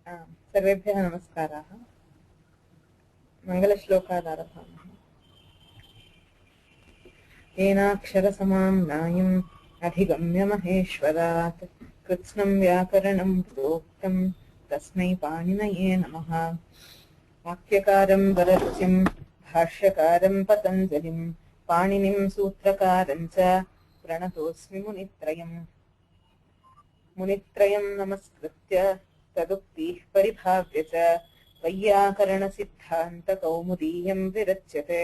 सर्वेभ्यः नमस्काराः। मङ्गलश्लोकादारभामः। येनाक्षरसमां नायम् अधिगम्य महेश्वरात् कृत्स्नं व्याकरणं प्रोक्तं तस्मै पाणिनये नमः। वाक्यकारं वररुचिं भाष्यकारं पतञ्जलिं पाणिनिं सूत्रकारं च प्रणतोऽस्मि मुनित्रयं नमस्कृत्य तदुक्तिः परिभाव्य च वैयाकरणसिद्धान्तकौमुदीयं विरच्यते।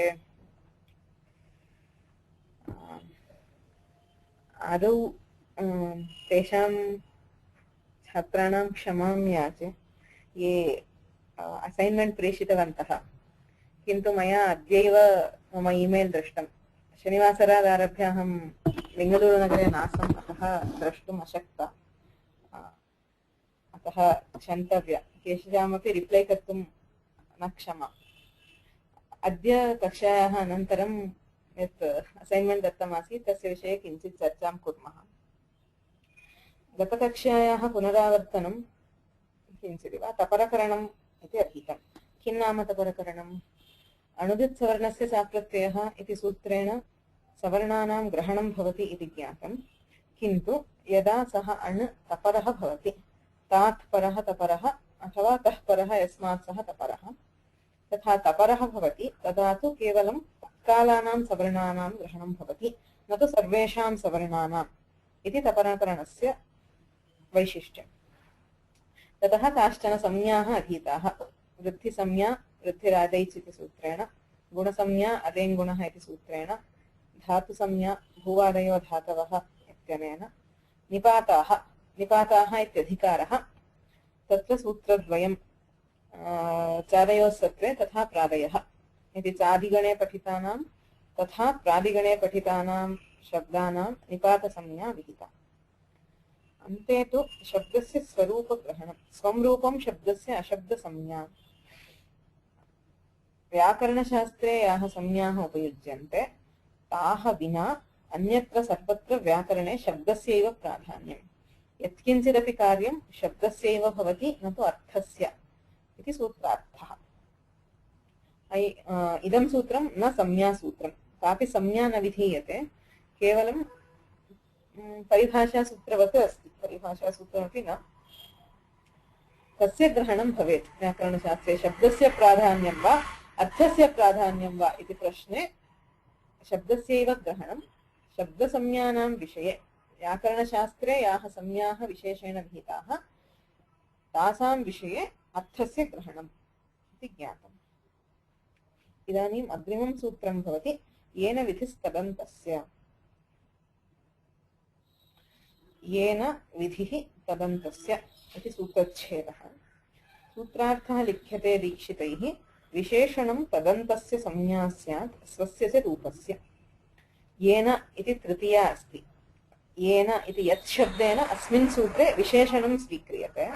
आदौ तेषां छात्राणां क्षमां याचे ये असैन्मेण्ट् प्रेषितवन्तः, किन्तु मया अद्यैव मम ईमेल् दृष्टं। शनिवासरादारभ्य अहं बेङ्गलूरुनगरे नासम्, अतः द्रष्टुम् अशक्ता, अतः क्षन्तव्या। केषामपि रिप्लै कर्तुं न क्षमा। अद्य कक्षायाः अनन्तरं यत् असैन्मेण्ट् दत्तमासीत् तस्य विषये किञ्चित् चर्चां कुर्मः। गतकक्षायाः पुनरावर्तनं किञ्चिदिव तपरकरणम् इति अधीतं। किं नाम तपरकरणम्? अणुदित्सवर्णस्य साप्रत्ययः इति सूत्रेण सवर्णानां ग्रहणं भवति इति ज्ञातं, किन्तु यदा सः अण् तपरः भवति, तात् परः तपरः अथवा तः परः यस्मात् सः तपरः, तथा तपरः भवति, तदा तु केवलं तत्कालानां सवर्णानां ग्रहणं भवति, न तु सर्वेषां सवर्णानाम् इति तपरकरणस्य वैशिष्ट्यम्। ततः काश्चन संज्ञाः अधीताः। वृद्धिसंज्ञा वृद्धिरादैच् इति सूत्रेण, गुणसंज्ञा अदेङ्गुणः इति सूत्रेण, धातुसंज्ञा भूवादयो धातवः इत्यनेन, निपाताः इत्यधिकारः। तत्र सूत्रद्वयं चादयोः सत्त्वे तथा प्रादयः इति चादिगणे पठितानां तथा प्रादिगणे पठितानां शब्दानां निपातसंज्ञा विहिता। अन्ते तु शब्दस्य स्वरूपग्रहणं, स्वं रूपं शब्दस्य अशब्दसंज्ञा। व्याकरणशास्त्रे याः संज्ञाः उपयुज्यन्ते ताः विना अन्यत्र सर्वत्र व्याकरणे शब्दस्यैव प्राधान्यम्। यत्किञ्चिदपि कार्यं शब्दस्यैव भवति, न तु अर्थस्य इति सूत्रार्थः। इदं सूत्रं न संज्ञासूत्रं, कापि संज्ञा न विधीयते, केवलं परिभाषासूत्रवत् अस्ति। परिभाषासूत्रमपि न। कस्य ग्रहणं भवेत् व्याकरणशास्त्रे? शब्दस्य प्राधान्यं वा अर्थस्य प्राधान्यं वा इति प्रश्ने शब्दस्यैव ग्रहणं। शब्दसंज्ञानां विषये व्याकरणशास्त्रे याः संज्ञाः विशेषेण विहिताः तासां विषये अर्थस्य ग्रहणम् इति ज्ञातम्। इदानीम् अग्रिमं सूत्रं भवति येन विधिस्तदन्तस्य। येन विधिः तदन्तस्य इति सूत्रच्छेदः। सूत्रार्थः लिख्यते दीक्षितैः। विशेषणं तदन्तस्य संज्ञा स्यात् स्वस्य च रूपस्य। येन इति तृतीया अस्ति। येन इति यत् शब्देन अस्मिन् सूत्रे विशेषणं स्वीक्रियते।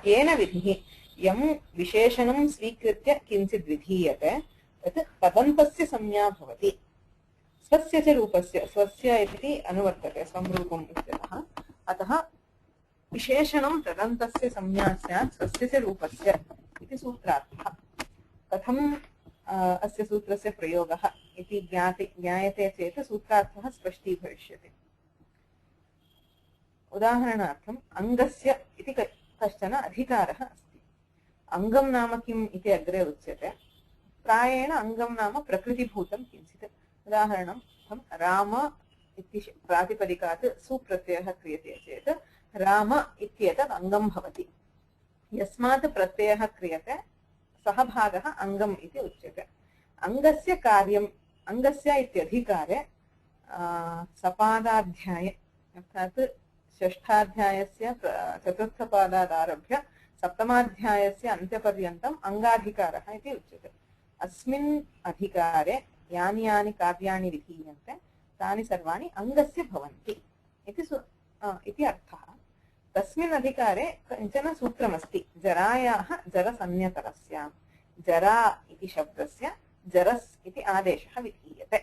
येन विधिः, यं विशेषणं स्वीकृत्य किञ्चित् विधीयते तत् तदन्तस्य संज्ञा भवति। स्वस्य च रूपस्य, स्वस्य इति अनुवर्तते स्वं रूपम् इत्यतः, अतः विशेषणं तदन्तस्य संज्ञा स्यात् स्वस्य च रूपस्य इति सूत्रार्थः। कथम् अस्य सूत्रस्य प्रयोगः इति ज्ञायते चेत् सूत्रार्थः स्पष्टीभविष्यति। उदाहरणार्थम् अङ्गस्य इति कश्चन अधिकारः अस्ति। अङ्गं नाम किम् इति अग्रे उच्यते। प्रायेण अङ्गं नाम प्रकृतिभूतं किञ्चित्। उदाहरणार्थं राम इति प्रातिपदिकात् सुप्रत्ययः क्रियते चेत् राम इत्येतत् अङ्गं भवति। यस्मात् प्रत्ययः क्रियते सः भागः अङ्गम् इति उच्यते। अङ्गस्य कार्यम्, अङ्गस्य इत्यधिकारे सपादाध्याये अर्थात् षष्ठाध्यायस्य चतुर्थपादादारभ्य सप्तमाध्यायस्य अन्त्यपर्यन्तम् अङ्गाधिकारः इति उच्यते। अस्मिन् अधिकारे यानि यानि कार्याणि विधीयन्ते तानि सर्वाणि अङ्गस्य भवन्ति इति अर्थः। तस्मिन् अधिकारे किञ्चन सूत्रमस्ति जरायाः जरसंज्ञकरस्यां। जरा इति शब्दस्य जरस् इति आदेशः विधीयते।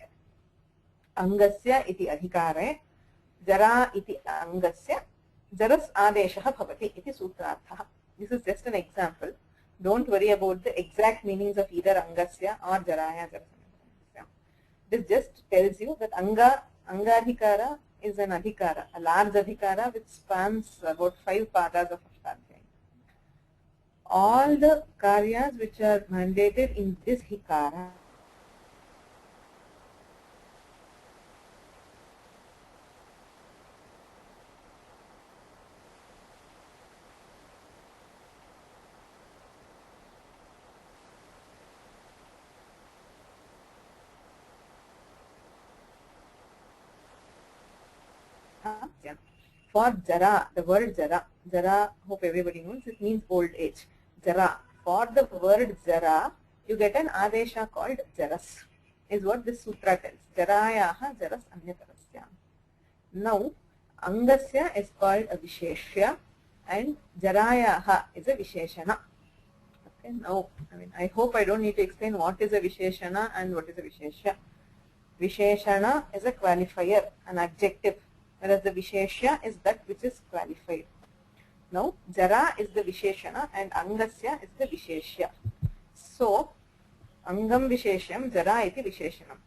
अङ्गस्य इति अधिकारे जरा इति अङ्गस्य जरस् आदेशः भवति इति सूत्रार्थः। This is just an example. Don't worry about the exact meanings of either angasya or jaraya jarasanya. This just tells you that angadhikara is an adhikara, a large adhikara which spans about 5 padas of Ashtadhyayi. All the karyas which are mandated in this hikara for jara, the word jara, hope everybody knows, it means old age. Jara. For the word jara, you get an adesha called jaras, is what this sutra tells. Jarayaha jaras anyatarasya. Now, angasya is called a visheshya and jarayaha is a visheshana. Okay, now, I hope I don't need to explain what is a visheshana and what is a visheshya. Visheshana is a qualifier, an adjective, whereas the visheshya is that which is qualified. Now, jara is the visheshana and angasya is the visheshya. So, angam visheshyam, jara iti visheshanam.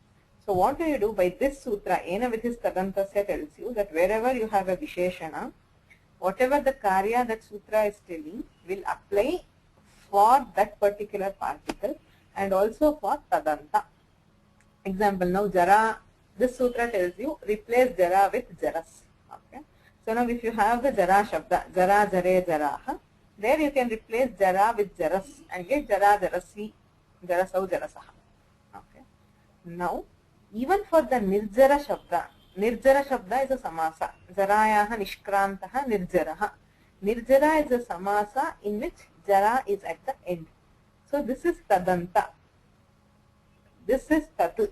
So, what do you do by this sutra? Ena vidhis tadantasya tells you that wherever you have a visheshana, whatever the karya that sutra is telling will apply for that particular particle and also for tadanta. Example, now jara, this sutra tells you replace jara with jaras. Okay. So now if you have the jara shabda, jara jare jaraha, there you can replace jara with jaras and get jara jarasi, jarasau jarasaha. Okay. Now, even for the nirjara shabda is a samasa. Jarayaha nishkrantaha nirjaraha. Nirjara is a samasa in which jara is at the end. So this is tadanta. This is tatu.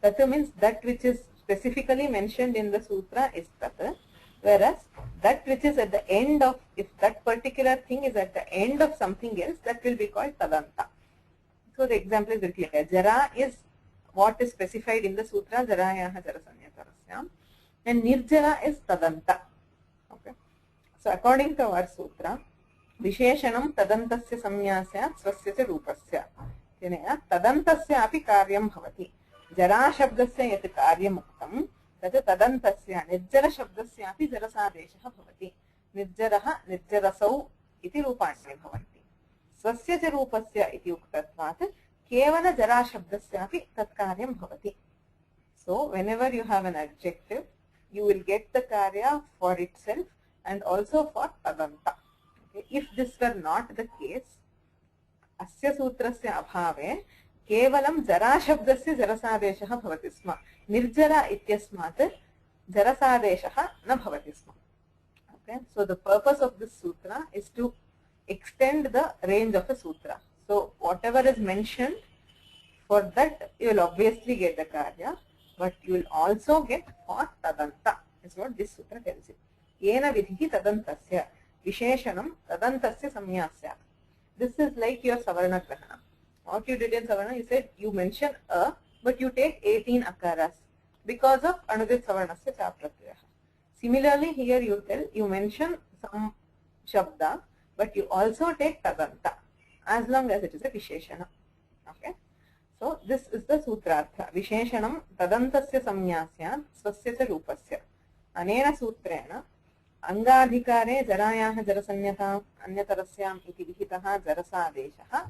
Tatu means that which is specifically mentioned in the sutra is tatu, whereas that which is at the end of, if that particular thing is at the end of something else, that will be called tadanta. So the example is very clear. Jara is what is specified in the sutra, jarayaha jarasanyatarasya, and nirjara is tadanta. Okay. So according to our sutra, visheshanam tadantasya samyasya swasya cha rupasya. Tadantasya api karyam bhavati. Jara shabdasya yat karyam uktam, tat tadantasya nirjara shabdasya api jarasadeshaha bhavati. Nirjaraha nirjarasau iti rupani bhavanti. Swasya cha rupasya iti uktatvat kevala jara shabdasya api tat karyam bhavati. So whenever you have an adjective, you will get the karya for itself and also for tadanta. Okay. If this were not the case, asya sutrasya abhave kevalam jara shabdasya jarasadeshaha bhavati sma. Nirjara ityasmat jarasadeshaha na bhavati sma. Okay. So the purpose of this sutra is to extend the range of a sutra. So whatever is mentioned, for that you will obviously get the karya, but you will also get for tadanta, is what this sutra tells you. Yena vidhi tadantasya visheshanam tadantasya samyasya. This is like your savarna grahana. What you did in savarna, you said you mention a, but you take 18 akaras because of anudit savarnasya cha pratyaya. Similarly, here you mention some shabda, but you also take tadanta as long as it is a visheshana. Okay. So this is the sutrartha. Visheshanam tadantasya samyasya swasya cha rupasya. Anena sutrena angadhikare jarayaha jarasanyata anyatarasyaam iti vihitaha jarasadeshaha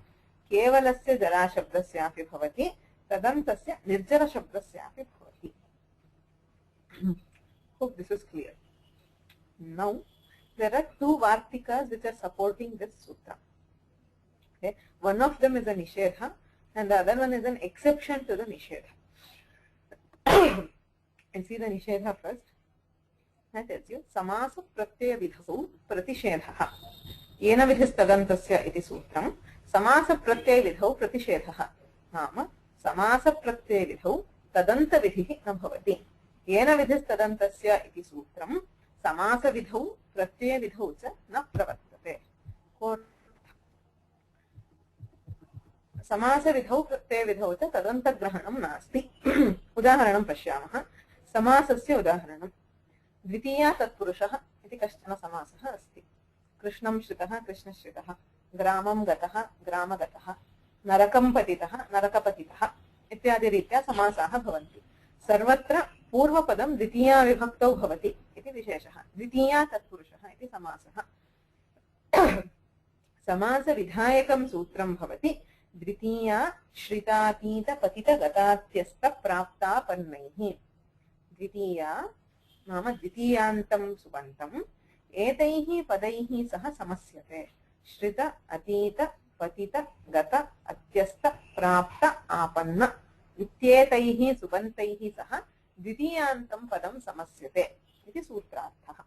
kevalasya jara shabdasyapi bhavati tadantasya nirjara shabdasyapi bhavati. Hope this is clear. Now, there are two vartikas which are supporting this sutra. Okay. One of them is a nishedha and the other one is an exception to the nishedha. And see the nishedha first. That tells you samasa pratyaya vidhau pratishedhaha. Yena vidhis tadantasya iti sutram. Samasa pratyaya vidhau pratishedhaha. Nama samasa pratyaya vidhau tadanta vidhihi na bhavati. Yena vidhis tadantasya iti sutram. Samasa vidhau pratyaya vidhau cha na pravartate. Samasa vidhau pratyaya vidhau cha tadanta grahanam nasti. Udaharanam pashyamah. Samasasya udaharanam. Dvitiya tatpurushaha iti kaschana samasah asti. कृष्णं श्रितः कृष्णश्रितः, ग्रामं गतः ग्रामगतः, नरकं पतितः नरकपतितः इत्यादि रीत्या समासाः भवन्ति। सर्वत्र पूर्वपदं द्वितीया विभक्तौ भवति इति विशेषः। द्वितीया तत्पुरुषः इति समासः। समासविधायकं सूत्रं भवति द्वितीया श्रितातीत पतित गतात्यस्त प्राप्तापन्नैः। द्वितीया नाम द्वितीयान्तं सुबन्तम् एतैः पदैः सह समस्यते। श्रित अतीत पतित गत अत्यस्त प्राप्त आपन्न इत्येतैः सुबन्तैः सह द्वितीयान्तं पदं समस्यते इति सूत्रार्थः।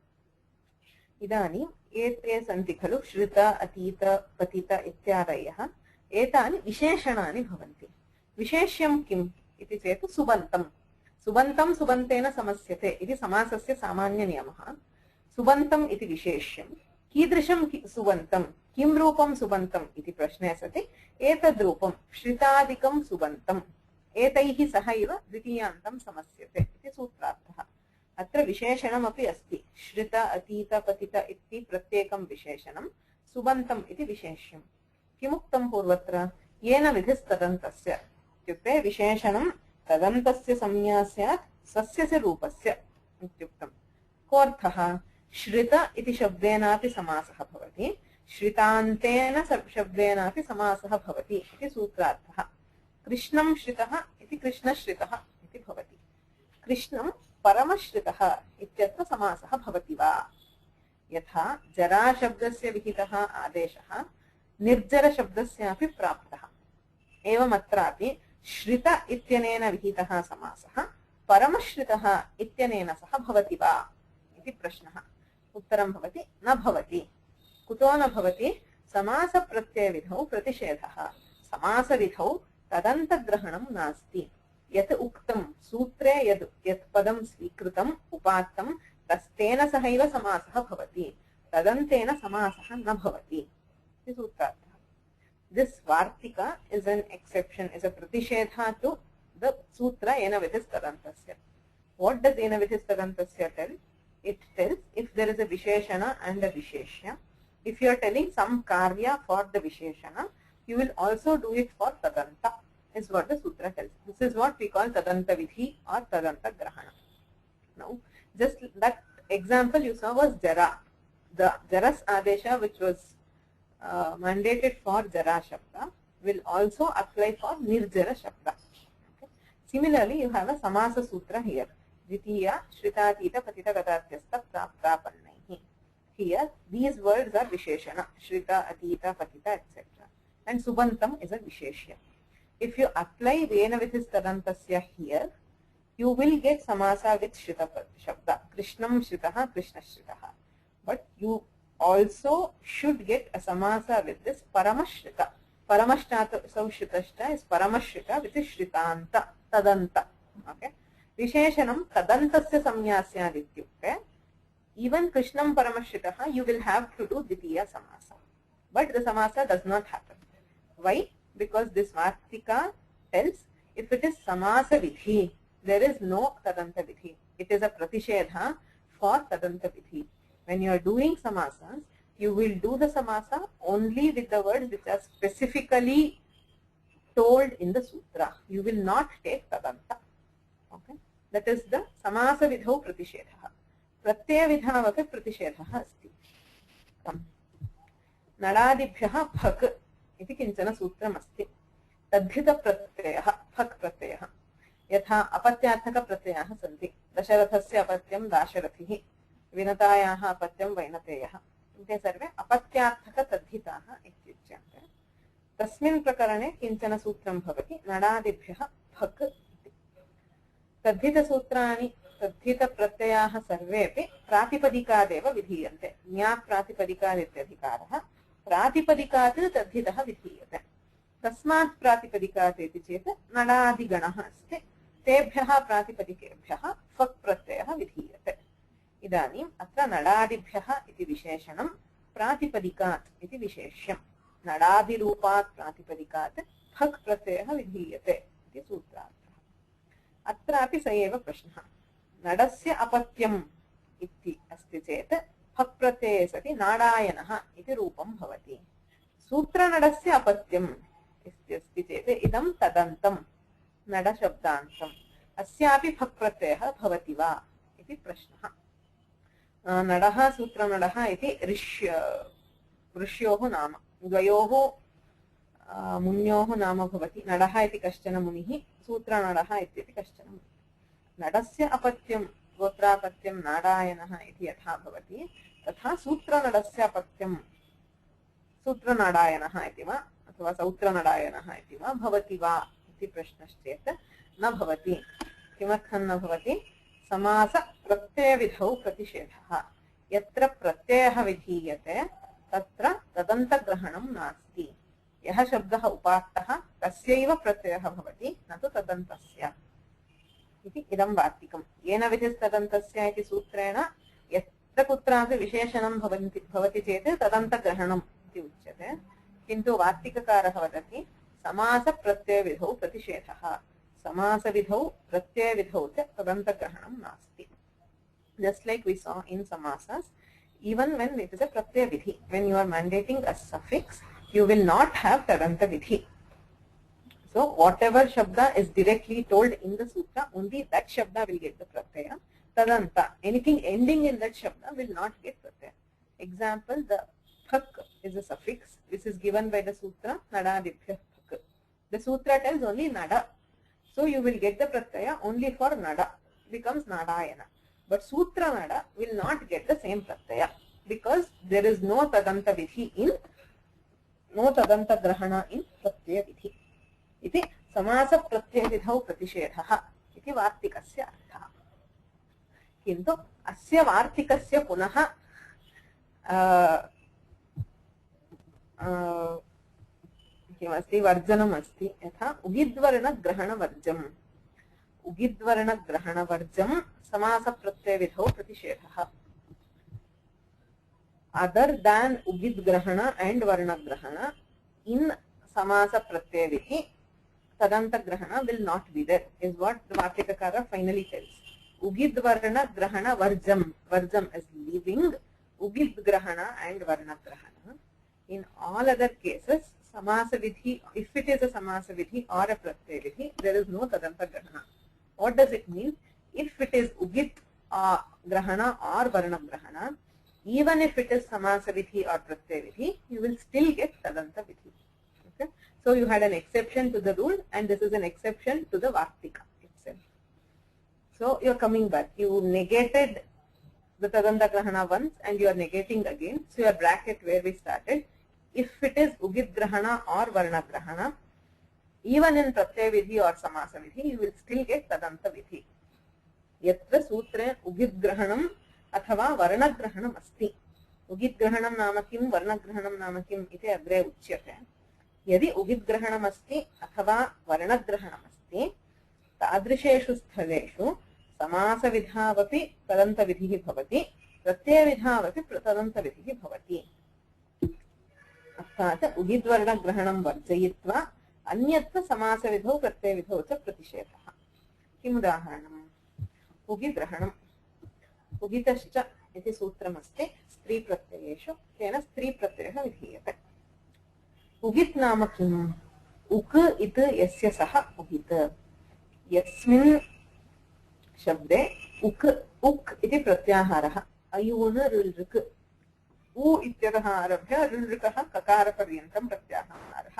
इदानीम् एते सन्ति खलु श्रित अतीत पतित इत्यादयः, एतानि विशेषणानि भवन्ति। विशेष्यं किम् इति चेत् सुबन्तं। सुबन्तं सुबन्तेन समस्यते इति समासस्य सामान्यनियमः। सुबन्तम् इति विशेष्यं। कीदृशं सुबन्तं, किं रूपं सुबन्तम् इति प्रश्ने सति एतद् रूपं श्रितादिकं सुबन्तम् एतैः सह इव द्वितीयान्तं समस्यते इति सूत्रार्थः। अत्र विशेषणमपि अस्ति। श्रित अतीत पतित इति प्रत्येकं विशेषणं, सुबन्तम् इति विशेष्यं। किमुक्तं पूर्वत्र? येन विधिस्तदन्तस्य इत्युक्ते विशेषणं तदन्तस्य संज्ञा स्यात् स्वस्य रूपस्य इत्युक्तं। कोऽर्थः? श्रित इति शब्देनापि समासः भवति, श्रितान्तेन शब्देनापि समासः भवति इति सूत्रार्थः। कृष्णं श्रितः इति कृष्णश्रितः इति भवति। कृष्णं परमश्रितः इत्यत्र समासः भवति वा? यथा जराशब्दस्य विहितः आदेशः निर्जरशब्दस्यापि प्राप्तः, एवमत्रापि श्रित इत्यनेन विहितः समासः परमश्रितः इत्यनेन सह भवति वा इति प्रश्नः। उत्तरं भवति न भवति। कुतो न भवति? समासप्रत्ययविधौ प्रतिषेधः। समासविधौ तदन्तग्रहणं नास्ति। यत् उक्तं सूत्रे यत् पदं स्वीकृतम् उपात्तं तस्तेन सहैव समासः भवति, तदन्तेन समासः न भवति इति सूत्रार्थः। This Vartika is an exception, is a pratishetha to the sutra Yena Vidhis Tadantasya. What does Yena Vidhis Tadantasya tell? It tells if there is a Visheshana and a Visheshya. If you are telling some karya for the Visheshana, you will also do it for Tadanta, is what the sutra tells. This is what we call Tadanta Vidhi or Tadanta Grahana. Now, just that example you saw was Jara. The Jaras Adesha, which was mandated for Jara Shabda, will also apply for Nirjara Shabda. Okay. Similarly, you have a Samasa Sutra here. Dvitiya, Shritatita, Patita, Gatatyasta, Prapta, Pannaihi. Here, these words are Visheshana. Shrita, Atita, Patita, etc. And Subantam is a Visheshya. If you apply Vena Vidhis Tadantasya here, you will get Samasa with Shrita Shabda. Krishnam Shritaha, Krishna Shritaha. But you also should get a Samasa with this Paramashrita. Paramashta Saushtashta is Paramashrita, which is Shritanta, Tadanta. Okay. Visheshanam Tadantasya Samyasya Vityukte. Even Krishnam Paramashritaha, you will have to do Ditiya Samasa. But the Samasa does not happen. Why? Because this Vartika tells if it is Samasa Vidhi, there is no Tadanta Vidhi. It is a Pratishedha for Tadanta Vidhi. When you are doing samasas, you will do the samasa only with the words which are specifically told in the sutra. You will not take tadanta. Okay? That is the samasa vidhau pratishedha. Pratyaya vidhavapi pratishedha asti. Nadadibhyaha phak iti kinchana sutram asti. Tadhita pratyaya phak pratyaya. Yatha apatyarthaka pratyaya santi. Dasharathasya apatyam dasharathihi. विनतायाः अपत्यं वैनतेयः ते सर्वे अपत्यार्थक तद्धिताः इत्युच्यन्ते। तस्मिन् प्रकरणे किञ्चन सूत्रं भवति नडादिभ्यः फक् इति। तद्धितसूत्राणि तद्धितप्रत्ययाः सर्वेपि प्रातिपदिकादेव विधीयन्ते। न्याप्रातिपदिकादित्यधिकारः प्रातिपदिकात् तद्धितः विधीयते। तस्मात् प्रातिपदिकात् इति चेत् नडादिगणः अस्ति, तेभ्यः प्रातिपदिकेभ्यः फक् प्रत्ययः विधीयते। इदानीम् अत्र नडादिभ्यः इति विशेषणं प्रातिपदिकात् इति विशेष्यं। नडादिरूपात् प्रातिपदिकात् फक् प्रत्ययः विधीयते इति सूत्रार्थः। अत्रापि स एव प्रश्नः। नडस्य अपत्यम् इति अस्ति चेत् फक् प्रत्यये सति नाडायनः इति रूपं भवति। सूत्रनडस्य अपत्यम् अस्ति चेत् इदं तदन्तं नडशब्दान्तम् अस्यापि फक् प्रत्ययः भवति वा इति प्रश्नः। नडः सूत्रनडः इति ऋष्योः नाम, द्वयोः मुन्योः नाम भवति। नडः इति कश्चन मुनिः, सूत्रनडः इत्यपि कश्चन मुनिः। नडस्य अपत्यं गोत्रापत्यं नाडायनः इति यथा भवति तथा सूत्रनडस्य अपत्यं सूत्रनाडायनः इति वा अथवा सौत्रनडायनः इति वा भवति वा इति प्रश्नश्चेत् न भवति। किमर्थं न भवति? समास प्रत्ययविधौ प्रतिषेधः। यत्र प्रत्ययः विधीयते तत्र तदन्तग्रहणं नास्ति। यः शब्दः उपात्तः तस्यैव प्रत्ययः भवति, न तु तदन्तस्य इति इदं वार्तिकं। येन विधिस्तदन्तस्य इति सूत्रेण यत्र कुत्रापि विशेषणं भवति चेत् तदन्तग्रहणम् इति उच्यते, किन्तु वार्तिककारः वदति समासप्रत्ययविधौ प्रतिषेधः। समासविधौ प्रत्ययविधौ च तदन्तग्रहणं नास्ति। Just like we saw in samasas, even when it is a pratyaya vidhi, when you are mandating a suffix, you will not have tadanta vidhi. So whatever shabda is directly told in the sutra, only that shabda will get the pratyaya. Tadanta, anything ending in that shabda will not get pratyaya. Example, the phak is a suffix which is given by the sutra nadadibhya phak. The sutra tells only nada, so you will get the pratyaya only for nada, becomes nadayana. But sutra nada will not get the same pratyaya because there is no tadanta vidhi in, no tadanta grahana in pratyaya vidhi. इति समास प्रत्ययविधौ प्रतिषेधः इति वार्तिकस्य अर्थः। किन्तु अस्य वार्तिकस्य पुनः किमस्ति वर्जनम् अस्ति। यथा उगिद्वर्णग्रहणवर्जम्, उगिद्वर्णग्रहणवर्जं समासप्रत्ययविधौ प्रतिषेधः। अदर than उगिद्ग्रहण and वर्णग्रहण in samasa pratyaya tadanta grahana will not be there, is what the Vartikakara finally tells. Ugid varna grahana varjam, varjam is leaving, ugid grahana and varna grahana. In all other cases, samasa vidhi, if it is a samasa vidhi or a pratyaya vidhi, there is no tadanta grahana. What does it mean? If it is ugit grahana or varna grahana, even if it is samasa vidhi or pratyaya vidhi, you will still get tadanta vidhi. Okay? So you had an exception to the rule, and this is an exception to the Vartika itself. So you are coming back. You negated the Tadanta Grahana once and you are negating again. So your bracket where we started, if it is Ugit Grahana or Varna Grahana, even in Pratyaya Vidhi or Samasa Vidhi, you will still get Tadanta Vidhi. Yatra Sutre Ugit Grahanam अथवा वर्णग्रहणम् अस्ति। उगिद्ग्रहणं नाम किं, वर्णग्रहणं नाम किम् इति अग्रे उच्यते। यदि उगिद्ग्रहणम् अस्ति अथवा वर्णग्रहणम् अस्ति, तादृशेषु स्थलेषु समासविधावपि तदन्तविधिः भवति, प्रत्ययविधावपि तदन्तविधिः भवति। अर्थात् उगिद्वर्णग्रहणं वर्जयित्वा अन्यत्र समासविधौ प्रत्ययविधौ च प्रतिषेधः। किम् उदाहरणम्? उगिग्रहणम्, उगितश्च इति सूत्रमस्ति स्त्रीप्रत्ययेषु, तेन स्त्रीप्रत्ययः विधीयते। उगित् नाम किम्? उक् इत् यस्य सः उगित्। यस्मिन् शब्दे उक्, उक् इति प्रत्याहारः, अयून् ऋलृक्, उ इत्यतः आरभ्य ऋलृकः ककारपर्यन्तं प्रत्याहारः,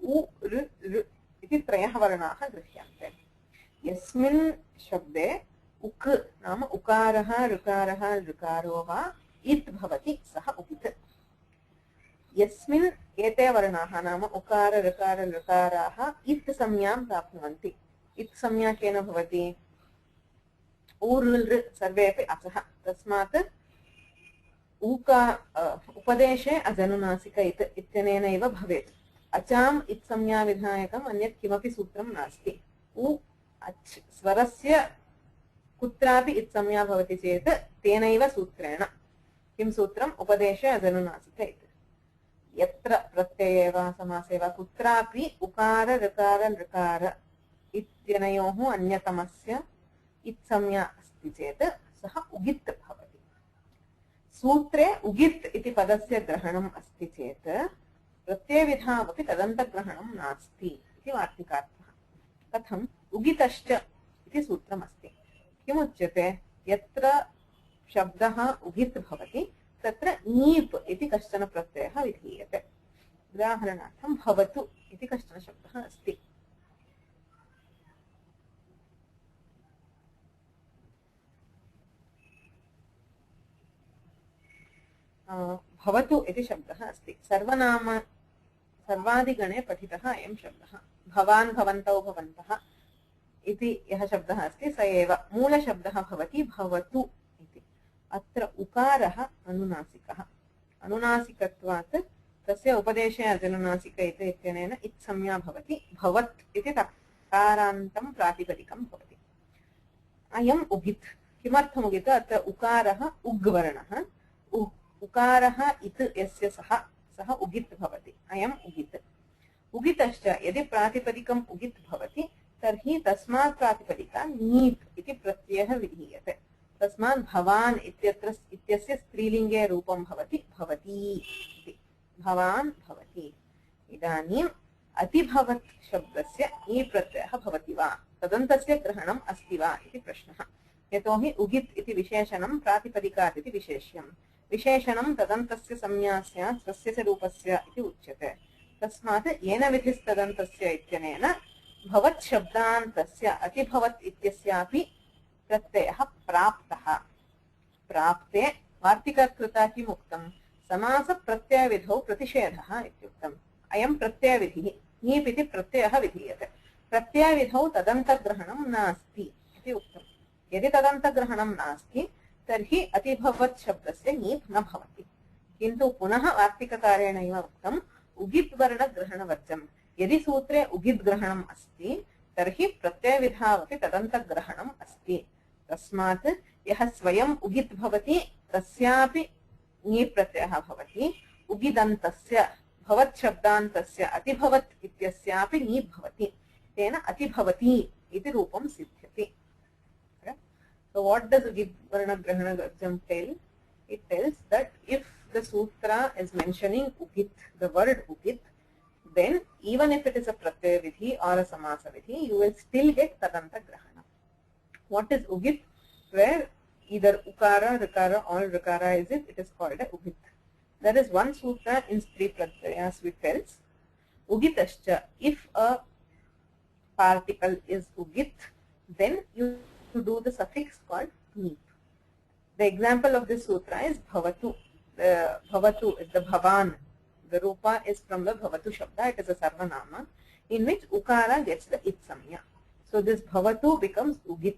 उ ऋ ऋ इति त्रयः वर्णाः गृह्यन्ते। यस्मिन् शब्दे उक् नाम उकारः ऋकारः ऋकारो वा इत् भवति, सः उगित्। यस्मिन् एते वर्णाः नाम उकार ऋकार ऋकाराः इत् संज्ञां प्राप्नुवन्ति, इत् संज्ञा केन भवति? ऊर् सर्वेपि अचः, तस्मात् उपदेशे अजनुनासिक इत् इत्यनेनैव भवेत्। अचाम् इत् संज्ञा विधायकम् अन्यत् किमपि सूत्रं नास्ति। उ अच् स्वरस्य कुत्रापि इत् संज्ञा भवति चेत् तेनैव सूत्रेण, किं सूत्रम्? उपदेशे अजनुनासिक इत्। यत्र प्रत्यये वा समासे वा कुत्रापि उकार ऋकार ऋकार इत्यनयोः अन्यतमस्य इत् संज्ञा अस्ति चेत् सः उगित् भवति। सूत्रे उगित् इति पदस्य ग्रहणम् अस्ति चेत् प्रत्ययविधावपि तदन्तग्रहणं नास्ति इति वार्तिकार्थः। कथम्? उगितश्च इति सूत्रमस्ति। किमुच्यते? यत्र शब्दः उगित् भवति तत्र नीप् इति कश्चन प्रत्ययः विधीयते। उदाहरणार्थं भवतु इति कश्चन शब्दः अस्ति। भवतु इति शब्दः अस्ति। सर्वादिगणे पठितः अयं शब्दः। भवान्, भवन्तौ, भवन्तः इति यः शब्दः अस्ति स एव मूलशब्दः भवति भवतु इति। अत्र उकारः अनुनासिकः। अनुनासिकत्वात् तस्य उपदेशे अजनुनासिक इत्यनेन इत्संज्ञा भवति। भवत् इति तकारान्तं प्रातिपदिकं भवति। अयम् उगित्। किमर्थम् उगित्? अत्र उकारः उग्वर्णः। उकारः इत् यस्य सः उगित् भवति। अयम् उगित्। उगितश्च यदि प्रातिपदिकम् उगित् भवति तर्हि तस्मात् प्रातिपदिका नीप् इति प्रत्ययः विधीयते। तस्मात् भवान् इत्यस्य स्त्रीलिङ्गे रूपं भवति भवती इति। भवान्, भवति। इदानीम् अतिभवत् शब्दस्य नी प्रत्ययः भवति वा? तदन्तस्य ग्रहणम् अस्ति वा इति प्रश्नः। यतोहि उगित् इति विशेषणं प्रातिपदिकात् इति विशेष्यम्। विशेषणं तदन्तस्य संज्ञा स्यात् स्वस्य च रूपस्य इति उच्यते। तस्मात् येन विधिस्तदन्तस्य इत्यनेन भवत् शब्दान्तस्य अतिभवत् इत्यस्यापि प्रत्ययः प्राप्तः। प्राप्ते वार्तिककृता किम् उक्तम्? समासप्रत्ययविधौ प्रतिषेधः इत्युक्तम्। अयं प्रत्ययविधिः। नीप् इति प्रत्ययः विधीयते। प्रत्ययविधौ तदन्तग्रहणं नास्ति इति उक्तम्। यदि तदन्तग्रहणं नास्ति तर्हि अतिभवत् शब्दस्य नीप् न भवति। किन्तु पुनः वार्तिककारेणैव उक्तम् उगित् वर्णग्रहणवर्जम्। यदि सूत्रे उगित् ग्रहणम् अस्ति तर्हि प्रत्ययविधावपि तदन्तग्रहणम् अस्ति। तस्मात् यः स्वयम् उगित् भवति तस्यापि नीप् प्रत्ययः भवति। उगिदन्तस्य भवत् शब्दान्तस्य अतिभवत् इत्यस्यापि नीप् भवति। तेन अतिभवति इति रूपं सिद्ध्यति। So what does Ugit Varna Grahana Varjam tell? It tells that if the sutra is mentioning Ugit, the word Ugit, then even if it is a Pratyaya Vidhi or a Samasa Vidhi, you will still get Tadanta Grahana. What is Ugit? Where either Ukara, Rikara or Rikara is it is called a Ugit. There is one sutra in Stri Pratyayas which tells Ugitascha, if a particle is Ugit, then you to do the suffix called neep. The example of this sutra is bhavatu. The bhavatu is the bhavan. The rupa is from the bhavatu shabda. It is a sarvanama in which ukara gets the it samya. So this bhavatu becomes ugit.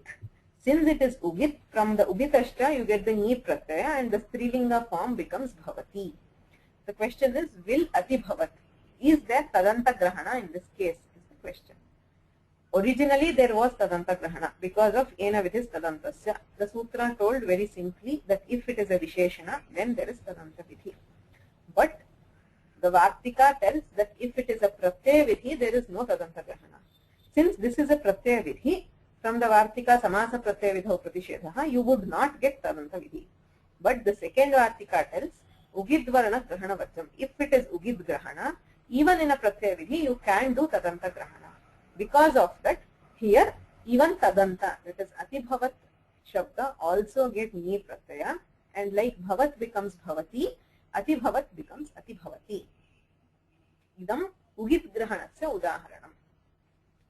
Since it is ugit, from the ugitashta you get the neep pratyaya and the strilinga form becomes bhavati. The question is, will ati bhavat? Is there tadanta grahana in this case? Is the question. Originally there was tadanta grahana because of ena vidhis tadantasya. The sutra told very simply that if it is a visheshana, then there is tadanta vidhi. But the Vartika tells that if it is a pratyaya vidhi, there is no tadanta grahana. Since this is a pratyaya vidhi, from the Vartika samasa pratyaya vidhau pratishedha, you would not get tadanta vidhi. But the second Vartika tells ugid varana grahana vacham. If it is ugid grahana, even in a pratyaya vidhi, you can do tadanta grahana. Because of that, here even tadanta, that is atibhavat shabda, also get ni pratyaya, and like bhavat becomes bhavati, atibhavat becomes atibhavati. Idam ugit grahanasya udaharanam.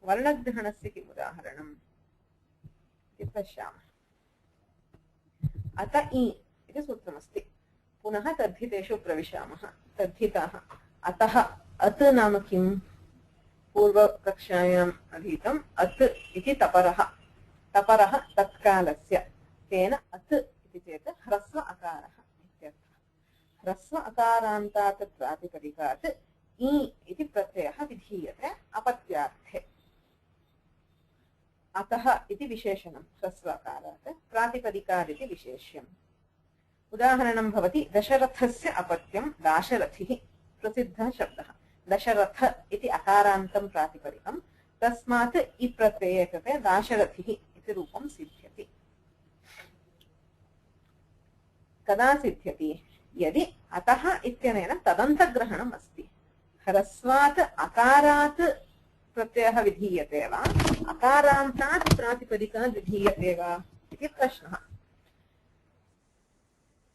Varnagrahanasya ki udaharanam. Pashyaamah. Ata I iti sutramasti. Punaha tadhiteshu pravishamah. Tadhitaha. Ataha at nama kim? पूर्व कक्षायाम् अधीतम् अत् इति तपरः तपरः तत्कालस्य तेन अत् इति चेत् ह्रस्व अकारः इत्यर्थः ह्रस्व अकारान्तात् प्रातिपदिकात् इ इति प्रत्ययः विधीयते अपत्यार्थे अतः इति विशेषणं ह्रस्व अकारात् प्रातिपदिकात् इति विशेष्यम् उदाहरणं भवति दशरथस्य अपत्यं दाशरथिः प्रसिद्धः शब्दः दशरथ इति अकारान्तं प्रातिपदिकं तस्मात् इ प्रत्यये कृते दाशरथिः इति रूपं सिद्ध्यति कदा सिद्ध्यति यदि अतः इत्यनेन तदन्तग्रहणम् अस्ति ह्रस्वात् अकारात् प्रत्ययः विधीयते वा अकारान्तात् प्रातिपदिकात् विधीयते वा इति प्रश्नः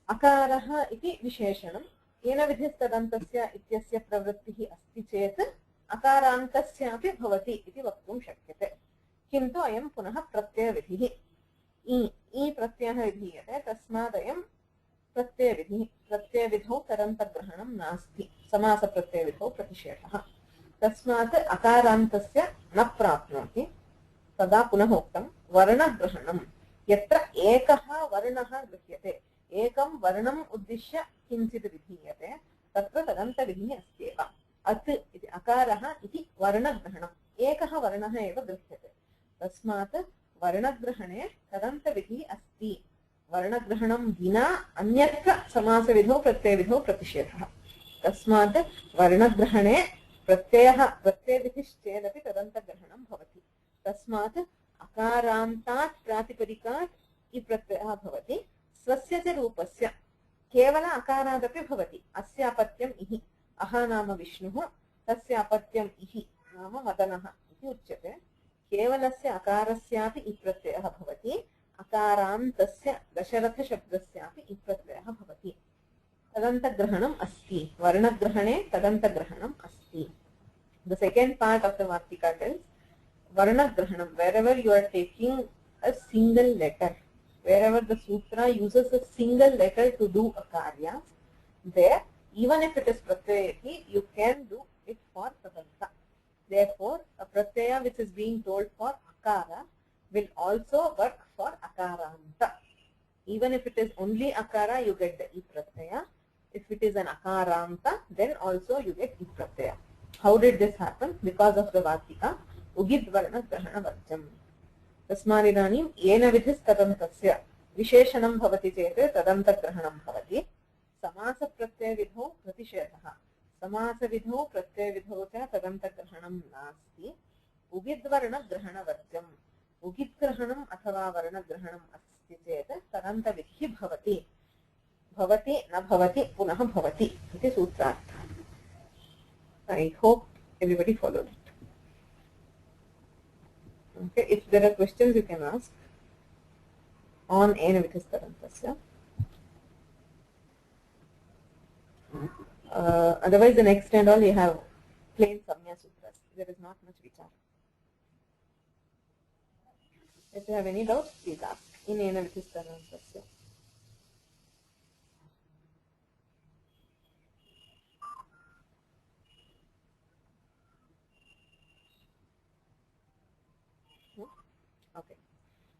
अकारः इति विशेषणं येन विधिस्तदन्तस्य इत्यस्य प्रवृत्तिः अस्ति चेत् अकारान्तस्यापि भवति इति वक्तुं शक्यते किन्तु अयं पुनः प्रत्ययविधिः ई प्रत्ययः विधीयते तस्मादयं प्रत्ययविधिः प्रत्ययविधौ तदन्तग्रहणं नास्ति समासप्रत्ययविधौ प्रतिषेधः तस्मात् अकारान्तस्य न प्राप्नोति तदा पुनः उक्तं वर्णग्रहणं यत्र एकः वर्णः गृह्यते एकं वर्णम् उद्दिश्य किञ्चित् विधीयते तत्र तदन्तविधिः अस्त्येव अत् इति अकारः इति वर्णग्रहणम् एकः वर्णः एव गृह्यते तस्मात् वर्णग्रहणे तदन्तविधिः अस्ति वर्णग्रहणं विना अन्यत्र समासविधौ प्रत्ययविधौ प्रतिषेधः तस्मात् वर्णग्रहणे प्रत्ययविधिश्चेदपि तदन्तग्रहणं भवति तस्मात् अकारान्तात् प्रातिपदिकात् इ प्रत्ययः भवति स्वस्य च रूपस्य केवल अकारादपि भवति अस्य अपत्यम् इहि अह नाम विष्णुः तस्य अपत्यम् इहि नाम मदनः इति उच्यते केवलस्य अकारस्यापि इ प्रत्ययः भवति अकारान्तस्य दशरथशब्दस्यापि इ प्रत्ययः भवति तदन्तग्रहणम् अस्ति वर्णग्रहणे तदन्तग्रहणम् अस्ति The second part of the Vartika tells Varnagrahanam, wherever you are taking a single letter, wherever the sutra uses a single letter to do a karya, there, even if it is pratyayati, you can do it for tadanta. Therefore, a pratyaya which is being told for akara will also work for akaranta. Even if it is only akara, you get the i pratyaya. If it is an akaranta, then also you get i pratyaya. How did this happen? Because of the Vartika, Ugid Varna Grahana Varjam. तस्मादिदानीं येन विधिस्तदन्तस्य विशेषणं भवति चेत् तदन्तग्रहणं भवति समासप्रत्ययविधौ प्रतिषेधः समासविधौ प्रत्ययविधौ च तदन्तग्रहणं नास्ति उगिद्वर्णग्रहणवर्जम् उगिद्ग्रहणम् अथवा वर्णग्रहणम् अस्ति चेत् तदन्तविधिः भवति भवति न भवति पुनः भवति इति सूत्रार्थः I hope everybody followed it. Okay, if there are questions you can ask on Ena Vitistarantasya. Otherwise the next and all you have plain Samya Sutras. There is not much vichar. If you have any doubts, please ask in Ena Vitistarantasya. Okay.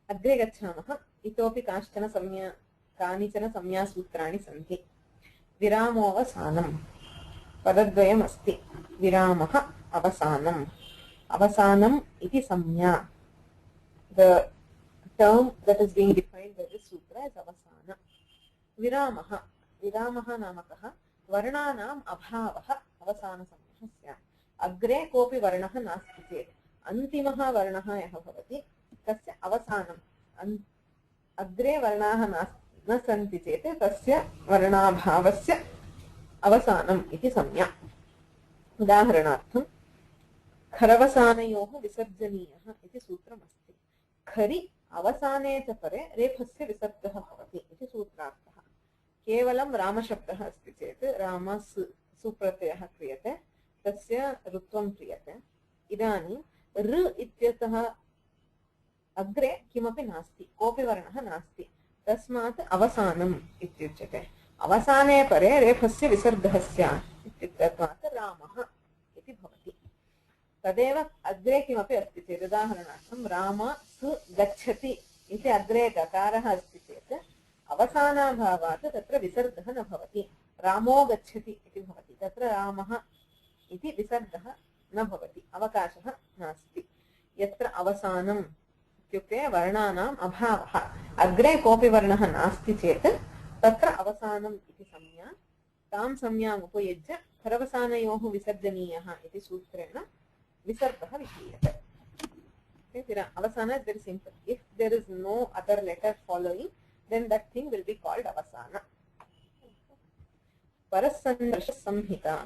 अग्रे गच्छामः इतोपि कानिचन संज्ञासूत्राणि सन्ति विरामोऽवसानम् पदद्वयम् अस्ति विरामः अवसानम् अवसानम् इति संज्ञा the term that is being defined by this sutra is avasana विरामः विरामः नामकः वर्णानाम् अभावः अवसानसंज्ञः स्यात् अग्रे कोऽपि वर्णः नास्ति चेत् अन्तिमः वर्णः यः भवति तस्य अवसानम् अग्रे वर्णाः न सन्ति चेत् तस्य वर्णाभावस्य अवसानम् इति संज्ञा उदाहरणार्थं खरवसानयोः विसर्जनीयः इति सूत्रमस्ति खरि अवसाने च परे रेफस्य विसर्गः भवति इति सूत्रार्थः केवलं रामशब्दः अस्ति चेत् राम सुप्रत्ययः क्रियते तस्य ऋत्वं क्रियते इदानीं ऋ इत्यतः अग्रे किमपि नास्ति कोऽपि वर्णः नास्ति तस्मात् अवसानम् इत्युच्यते अवसाने परे रेफस्य विसर्गः स्यात् इत्यस्मात् रामः इति भवति तदेव अग्रे किमपि अस्ति चेत् उदाहरणार्थं राम सु गच्छति इति अग्रे गकारः अस्ति चेत् अवसानाभावात् तत्र विसर्गः न भवति रामो गच्छति इति भवति तत्र रामः इति विसर्गः न भवति अवकाशः नास्ति यत्र अवसानम् इत्युक्ते वर्णानाम् अभावः अग्रे कोऽपि वर्णः नास्ति चेत् तत्र अवसानम् इति संज्ञा तां संज्ञाम् उपयुज्य खरवसानयोः विसर्जनीयः इति सूत्रेण विसर्गः विधीयते avasana is very simple if there is no other letter following then that thing will be called avasana परसन्निकर्ष संहिता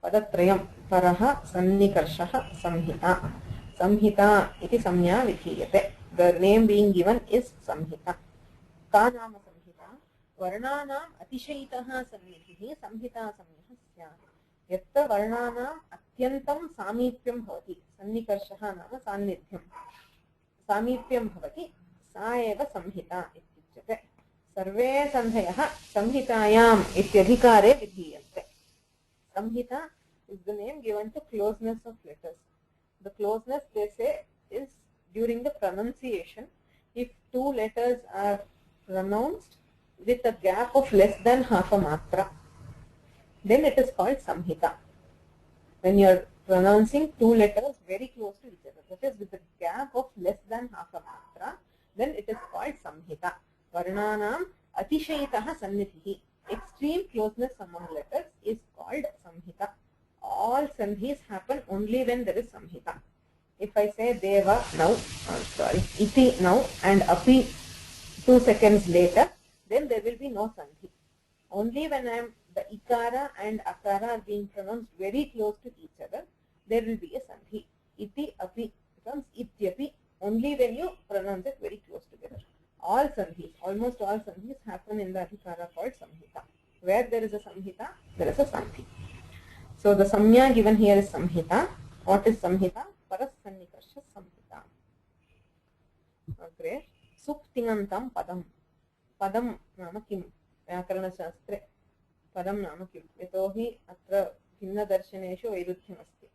पदत्रयं परः सन्निकर्षः संहिता संहिता इति संज्ञा विधीयते the name being given is संहिता का नाम संहिता वर्णानाम् अतिशयितः सन्निधिः संहिता संज्ञः स्यात् यत्र वर्णानाम् अत्यन्तं सामीप्यं भवति सन्निकर्षः नाम सान्निध्यं सामीप्यं भवति सा एव संहिता इत्युच्यते सर्वे सन्धयः संहितायाम् इत्यधिकारे विधीयन्ते संहिता is the name given to closeness of letters. The closeness they say is during the pronunciation. If two letters are pronounced with a gap of less than half a matra, then it is called samhita. When you are pronouncing two letters very close to each other, that is with a gap of less than half a matra, then it is called samhita. Varnanam atishayitah sannidhihi. Extreme closeness among letters is called samhita. All sandhis happen only when there is samhita. If I say deva now, iti now and api 2 seconds later, then there will be no sandhi. Only when the ikara and akara are being pronounced very close to each other, there will be a sandhi. Iti api becomes ityapi only when you pronounce it very close together. All sandhis, almost all sandhis happen in the adhikara called samhita. Where there is a samhita, there is a sandhi. So the samya given here is samhita. What is samhita? Parasannikarsha samhita. Okay. Suptingantam padam. Padam nama kim? Vyakarana shastre. Padam nama kim? Yatohi atra bhinna darshaneshu vairudhyam asti.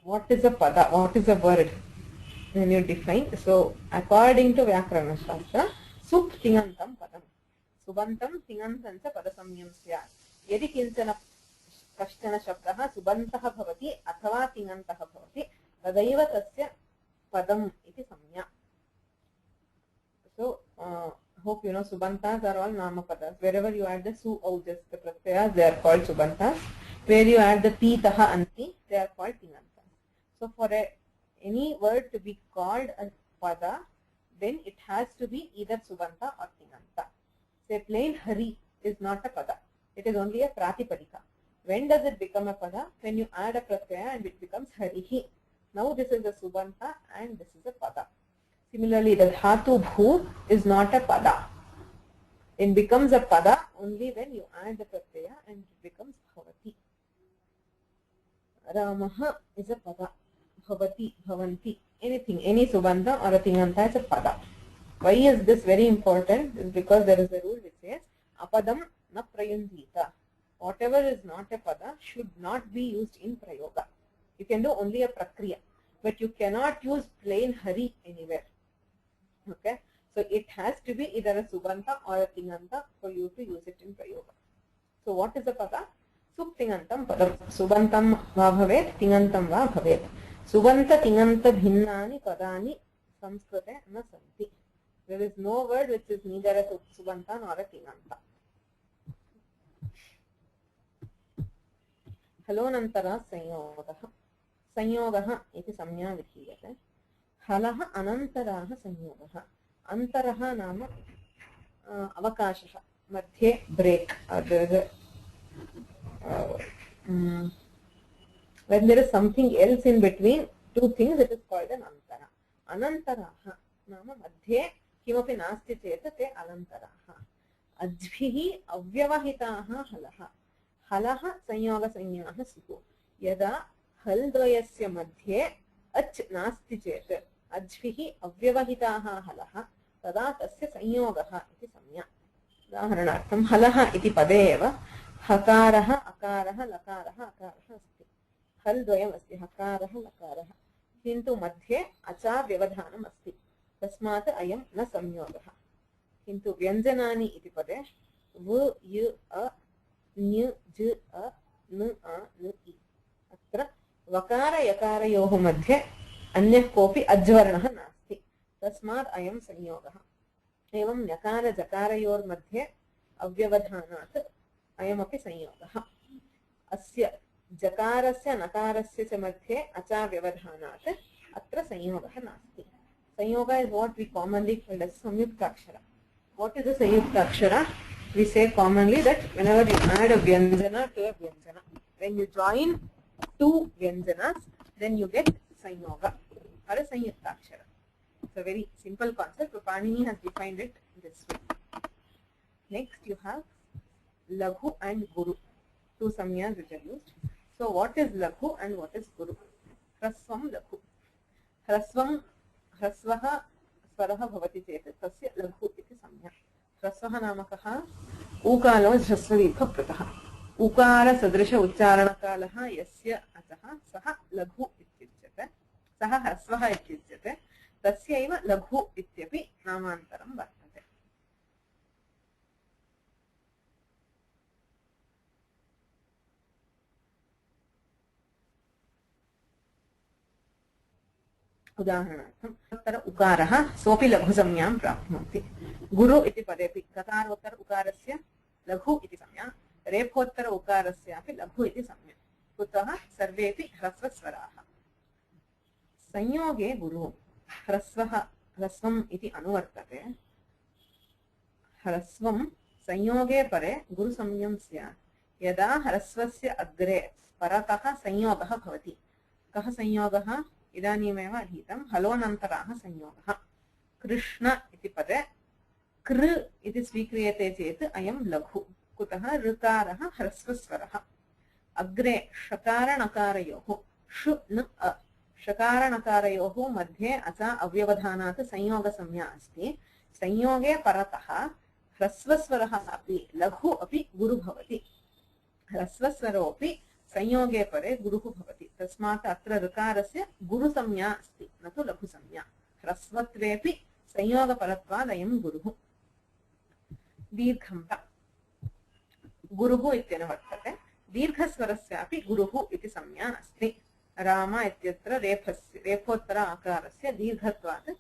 What is a pada? What is a word? When you define. So according to Vyakarana shastra, suptingantam padam. Subantam tingantam cha padasamyam syat. Yadi kinchana कश्चन शब्दः सुबन्तः भवति अथवा तिङन्तः भवति तदैव तस्य पदम् इति संज्ञा. So hope you know subantas are all namapadas. Wherever you add the su oujas the pratyayas, they are called subantas. Where you add the ti taha anti, they are called tingantas. So for any word to be called a pada, then it has to be either subanta or tinganta. Say plain hari is not a pada, it is only a pratipadika. When does it become a pada? When you add a pratyaya and it becomes harihi. Now this is a subanta and this is a pada. Similarly, the dhatu bhu is not a pada. It becomes a pada only when you add the pratyaya and it becomes bhavati. Ramaha is a pada. Bhavati, bhavanti, anything, any subanta or a tinganta is a pada. Why is this very important? Is because there is a rule which says apadam na prayundita. Whatever is not a pada should not be used in prayoga. You can do only a prakriya, but you cannot use plain hari anywhere. Okay, so it has to be either a subanta or a tinganta for you to use it in prayoga. So what is a pada? Suptingantam padam. Subantam va bhavet, tingantam va bhavet. Subanta tinganta bhinnani padani samskrute na santi. There is no word which is neither a subanta nor a tinganta. हलोनन्तरः संयोगः. संयोगः इति संज्ञा विधीयते. हलः अनन्तरः संयोगः. अन्तरः नाम अवकाशः, मध्ये break. When there is something else in between two things, it is called an antara. अनन्तरः नाम मध्ये किमपि नास्ति चेत् ते अनन्तरः. अज्भिः अव्यवहिताः हलः. हलः संयोगसंज्ञाः स्युः. यदा हल्द्वयस्य मध्ये अच् नास्ति चेत् अज्भिः अव्यवहिताः हलः तदा तस्य संयोगः इति संज्ञा. उदाहरणार्थं हलः इति पदे एव हकारः अकारः लकारः अकारः अस्ति. हल्द्वयम् अस्ति, हकारः लकारः, किन्तु मध्ये अचा व्यवधानम् अस्ति. तस्मात् अयं न संयोगः. किन्तु व्यञ्जनानि इति पदे व य अ न्य ज अ न आ न इ. अत्र वकार यकारयोः मध्ये अन्यः कोऽपि अज्वर्णः नास्ति. तस्मात् अयं संयोगः. एवं ञकार जकारयोर्मध्ये अव्यवधानात् अयमपि संयोगः. अस्य जकारस्य नकारस्य च मध्ये अचा व्यवधानात् अत्र संयोगः नास्ति. संयोग is what we commonly call as samyukta akshara. What is a samyukta akshara? we say commonly that whenever you add a Vyanjana to a Vyanjana, when you join two Vyanjanas, then you get Sanyoga or a Sanyuktakshara. It's a very simple concept, but Panini has defined it this way. Next, you have Laghu and Guru, two samyas which are used. So, what is Laghu and what is Guru? Hrasvam Laghu. Hrasvam, Hrasvaha Swaraha Bhavati Cheta, Tasya Laghu iti samya. Hrasvaha Namakaha Ukalo Hrasvadikha Prataha. Ukara Sadrisha Ucharana Kalaha Yasya Ataha Saha Laghu ityuchyate. Saha Hrasvaha ityuchyate. Tasya eva Laghu ityapi Namantaram Vartate. उदाहरणार्थं उत्तर उकारः सोऽपि लघुसंज्ञां प्राप्नोति गुरु इति पदेपि ककारोत्तर उकारस्य लघु इति संज्ञा रेफोत्तर उकारस्यापि लघु इति संज्ञा कुतः सर्वेपि ह्रस्वस्वराः संयोगे गुरु ह्रस्वम् इति अनुवर्तते ह्रस्वं संयोगे परे गुरुसंज्ञं स्यात् यदा ह्रस्वस्य अग्रे परतः संयोगः भवति कः संयोगः इदानीमेव अधीतं हलोनन्तराः संयोगः कृष्ण इति पदे कृ इति स्वीक्रियते चेत् अयं लघु कुतः ऋकारः ह्रस्वस्वरः अग्रे षकारनकारयोः षु न अ षकारनकारयोः मध्ये अच अव्यवधानात् संयोगसंज्ञा अस्ति संयोगे परतः ह्रस्वस्वरः अपि लघु अपि गुरु भवति ह्रस्वस्वरोऽपि संयोगे परे गुरुः भवति तस्मात् अत्र ऋकारस्य गुरुसंज्ञा अस्ति न तु लघुसंज्ञा ह्रस्वत्वेपि संयोगपरत्वात् अयं गुरुः दीर्घं गुरुः इत्यनुवर्तते दीर्घस्वरस्यापि गुरुः इति संज्ञा अस्ति राम इत्यत्र रेफोत्तर आकारस्य दीर्घत्वात्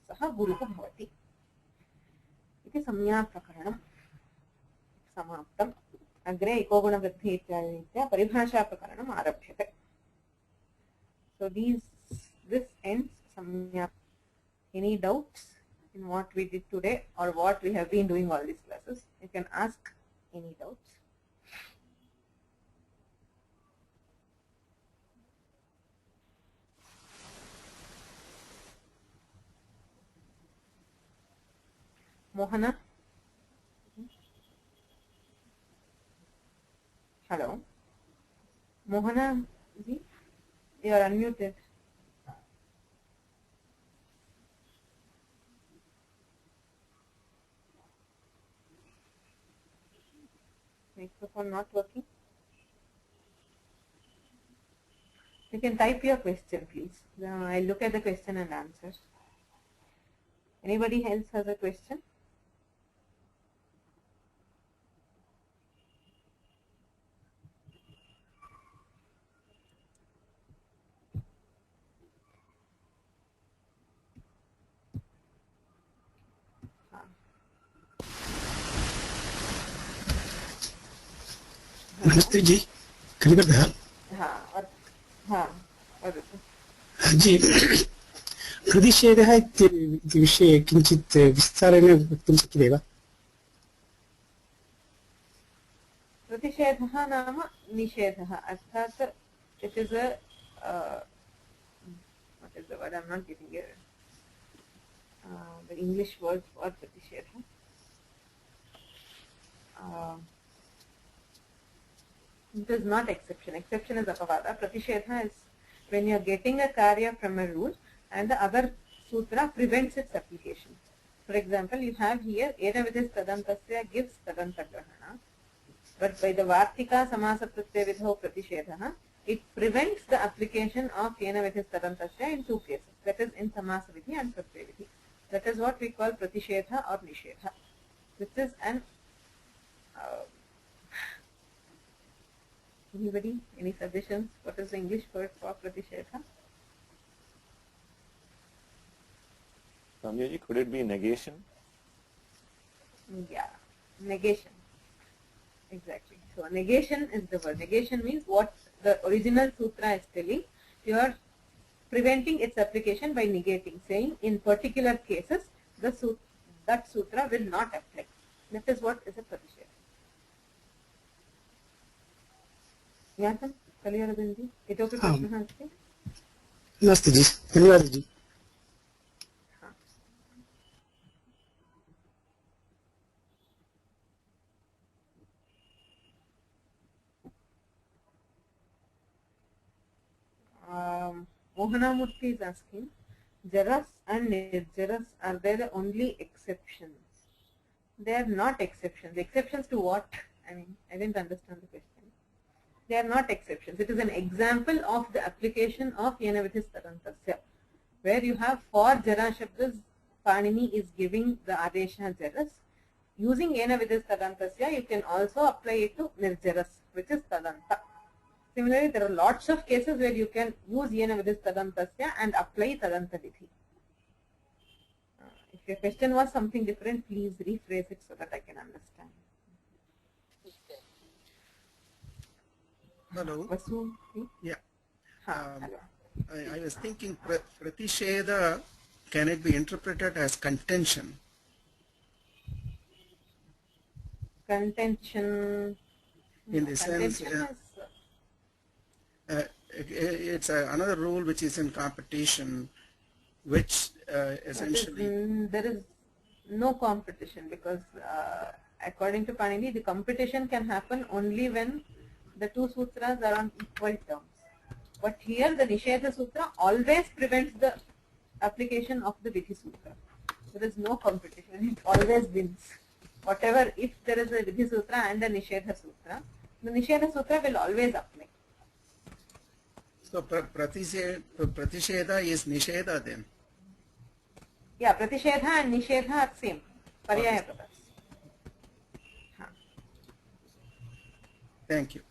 सः गुरुः भवति इति संज्ञाप्रकरणं समाप्तम् अग्रे इकोगुणवृद्धि इत्यादिरीत्या परिभाषाप्रकरणम् आरभ्यते so this ends samnya any doubts in what we did today or what we have been doing all these classes you can ask any doubts Mohana hello Mohana ji you are unmuted microphone not working you can type your question please I'll look at the question and answer anybody else has a question नमस्ते जी कलिकता जी प्रतिषेधः इति विषये किञ्चित् विस्तारेण वक्तुं शक्यते वा प्रतिषेधः नाम निषेधः अर्थात् it is a what is the word I'm not getting it the English word for प्रतिषेधः it is not exception. Exception is apavada. Pratishedha is when you are getting a karya from a rule and the other sutra prevents its application. For example, you have here Ena vidhis tadantasya gives tadantagrahana, but by the Vartika samasa pratyaya vidho pratishedha, it prevents the application of Ena vidhis tadantasya in two cases. That is in samasa vidhi and pratyaya vidhi. That is what we call pratishedha or nishedha. This is an anybody? Any suggestions? What is the English word for pratishedha? Ramyaji, could it be negation? Yeah, negation. Exactly. So negation is the word. Negation means what the original sutra is telling. You are preventing its application by negating, saying in particular cases that sutra will not apply. That is what is a pratisheda. ज्ञातं खलु अरविन्द इतोपि प्रश्नः अस्ति? नास्ति जि, धन्यवादः जि. Mohanamurthy is asking, Jaras and Nirjaras, are they the only exceptions? They are not exceptions. Exceptions to what? I mean, I didn't understand the question. They are not exceptions. It is an example of the application of Yena Vidhis Tadantasya, where you have for Jara Shabdas, Panini is giving the Adesha Jaras. Using Yena Vidhis Tadantasya, you can also apply it to Nirjaras, which is Tadanta. Similarly, there are lots of cases where you can use Yena Vidhis Tadantasya and apply Tadanta Vidhi. If your question was something different, please rephrase it so that I can understand. Hello. Vasu? Yeah. Hello. I was thinking pratisheda, can it be interpreted as contention? Contention. In the sense, it's another rule which is in competition, which essentially... There is no competition because according to Panini, the competition can happen only when the two sutras are on equal terms. But here the Nisheda Sutra always prevents the application of the Vidhi Sutra. There is no competition, it always wins. Whatever, if there is a Vidhi Sutra and a Nisheda Sutra, the Nisheda Sutra will always apply. So pratisheda is nisheda then? Yeah, Pratishedha and Nishedha are same. Paryaya Pradas. Thank you.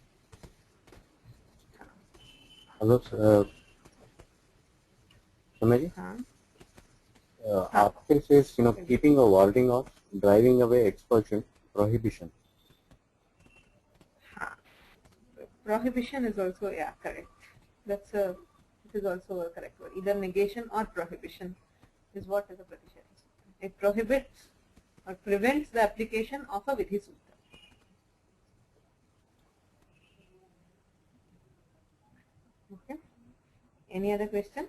Hello, Samaji? Article says, keeping or warding off, driving away, expulsion, prohibition. Prohibition is also, yeah, correct. It is also a correct word. Either negation or prohibition is what is a Pratisheda Sutra. It prohibits or prevents the application of a Vidhi Sutra. Okay. Any other questions?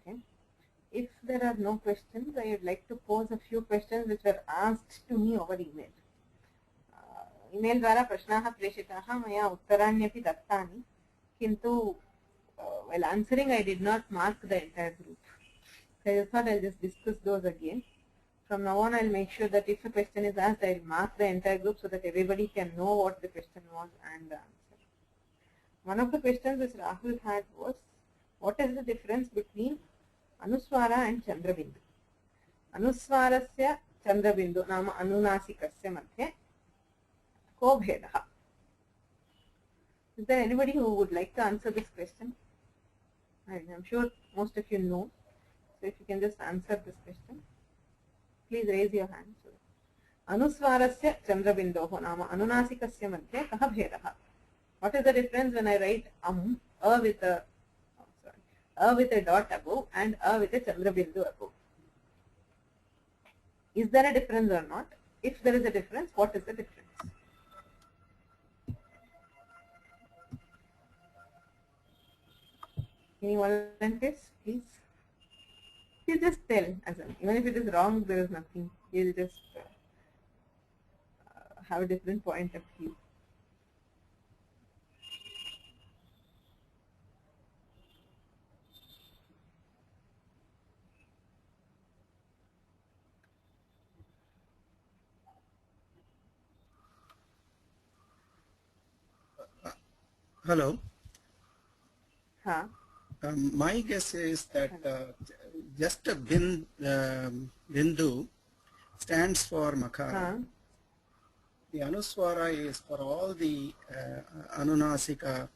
Okay. If there are no questions, I would like to pose a few questions which were asked to me over email. Email द्वारा प्रश्नाः प्रेषिताः मया उत्तराण्यपि दत्तानि किन्तु while answering I did not mark the entire group. So I thought I'll just discuss those again. From now on, I'll make sure that if a question is asked, I'll mark the entire group so that everybody can know what the question was and the answer. One of the questions which Rahul had was, what is the difference between Anuswara and Chandrabindu? Anuswarasya Chandrabindu nama anunasikasya madhye ko bhedaha? Is there anybody who would like to answer this question? I'm sure most of you know. So if you can just answer this question. Please raise your hand. Anuswarasya Chandrabindoho nama anunasikasya madhye kaha bhedaha? What is the difference when I write a with a dot above and a with a Chandrabindu above? Is there a difference or not? If there is a difference, what is the difference? Any volunteers, please? You just tell, even if it is wrong, there is nothing. You'll just have a different point of view. Hello. My guess is that just a bindu stands for makara. The anuswara is for all the anunasika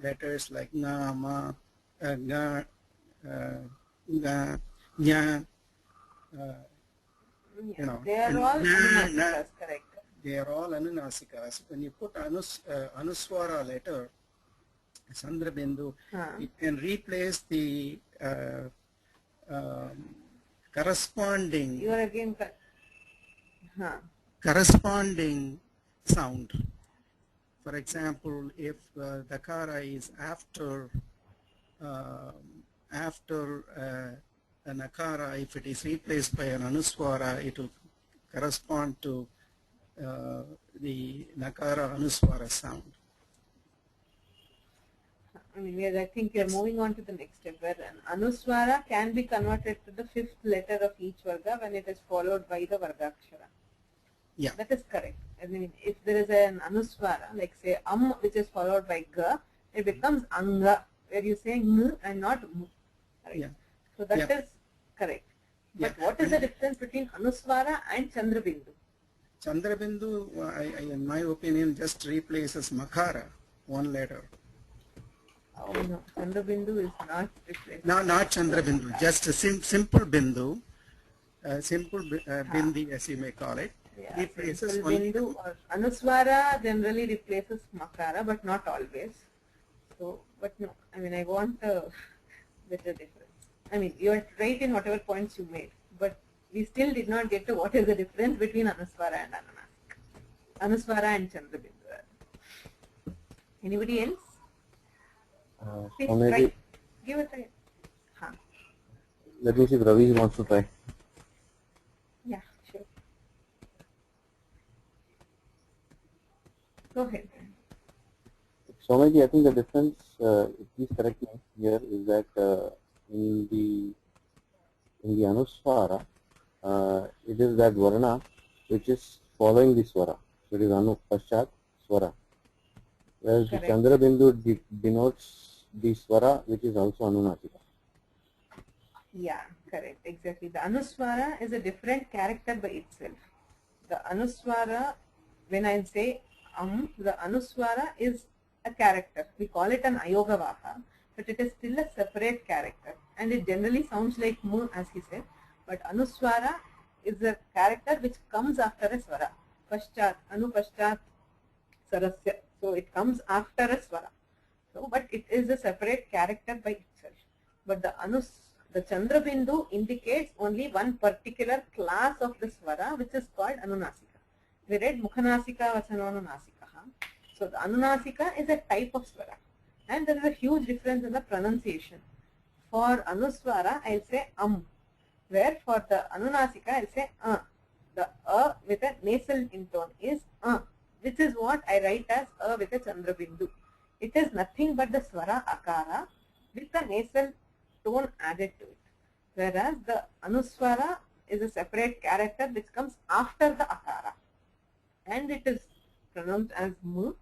letters like na, ma, ga, ga, nya. They are all anunasikas, correct. They are all anunasikas. When you put anuswara letter, Chandra Bindu, Huh. it can replace the corresponding You are again. Huh. corresponding sound. For example, if the kara is after a nakara, if it is replaced by an anuswara, it will correspond to the nakara anuswara sound. I mean, I think you're moving on to the next step where an anuswara can be converted to the fifth letter of each varga when it is followed by the vargakshara. Yeah. That is correct. I mean, if there is an anuswara, like say which is followed by ga, it becomes anga, where you say ng and not mu. Right? Yeah. So that Yeah. is correct. But Yeah. what is the difference between anuswara and chandrabindu? Chandrabindu, in my opinion, just replaces makara, one letter. Oh no, chandrabindu is not replaced. No, not Chandrabindu, just a simple bindu, bindi as you may call it, Yeah, replaces simple only. bindu or anuswara generally replaces makara, but not always. So, but no, I mean, I want a better difference. I mean, you are right in whatever points you made, but we still did not get to what is the difference between anuswara and anunasika. Anuswara and chandrabindu. Anybody else? Please So maybe try. Give a try. Huh. let me see if Ravi wants to try. Yeah, sure. Go ahead. So maybe I think the difference, please correct me here, is that in the anuswara, it is that varna which is following the swara. So it is anu paschat swara. Whereas the Correct. Chandra Bindu denotes the swara which is also anunasika. Yeah, correct. Exactly. The anuswara is a different character by itself. The anuswara, when I say the anuswara is a character. We call it an ayogavaha, but it is still a separate character. And it generally sounds like mu, as he said. But anuswara is a character which comes after a swara. Paschat, anu paschat sarasya. So it comes after a swara. So, but it is a separate character by itself. But the chandrabindu indicates only one particular class of the swara, which is called anunasika. We read mukhanasika vasananunasika. So the anunasika is a type of swara, and there is a huge difference in the pronunciation. For anuswara, I'll say where for the anunasika, I'll say The with a nasal intone is which is what I write as with a chandrabindu. It is nothing but the swara akara with a nasal tone added to it. Whereas the anuswara is a separate character which comes after the akara, and it is pronounced as mu,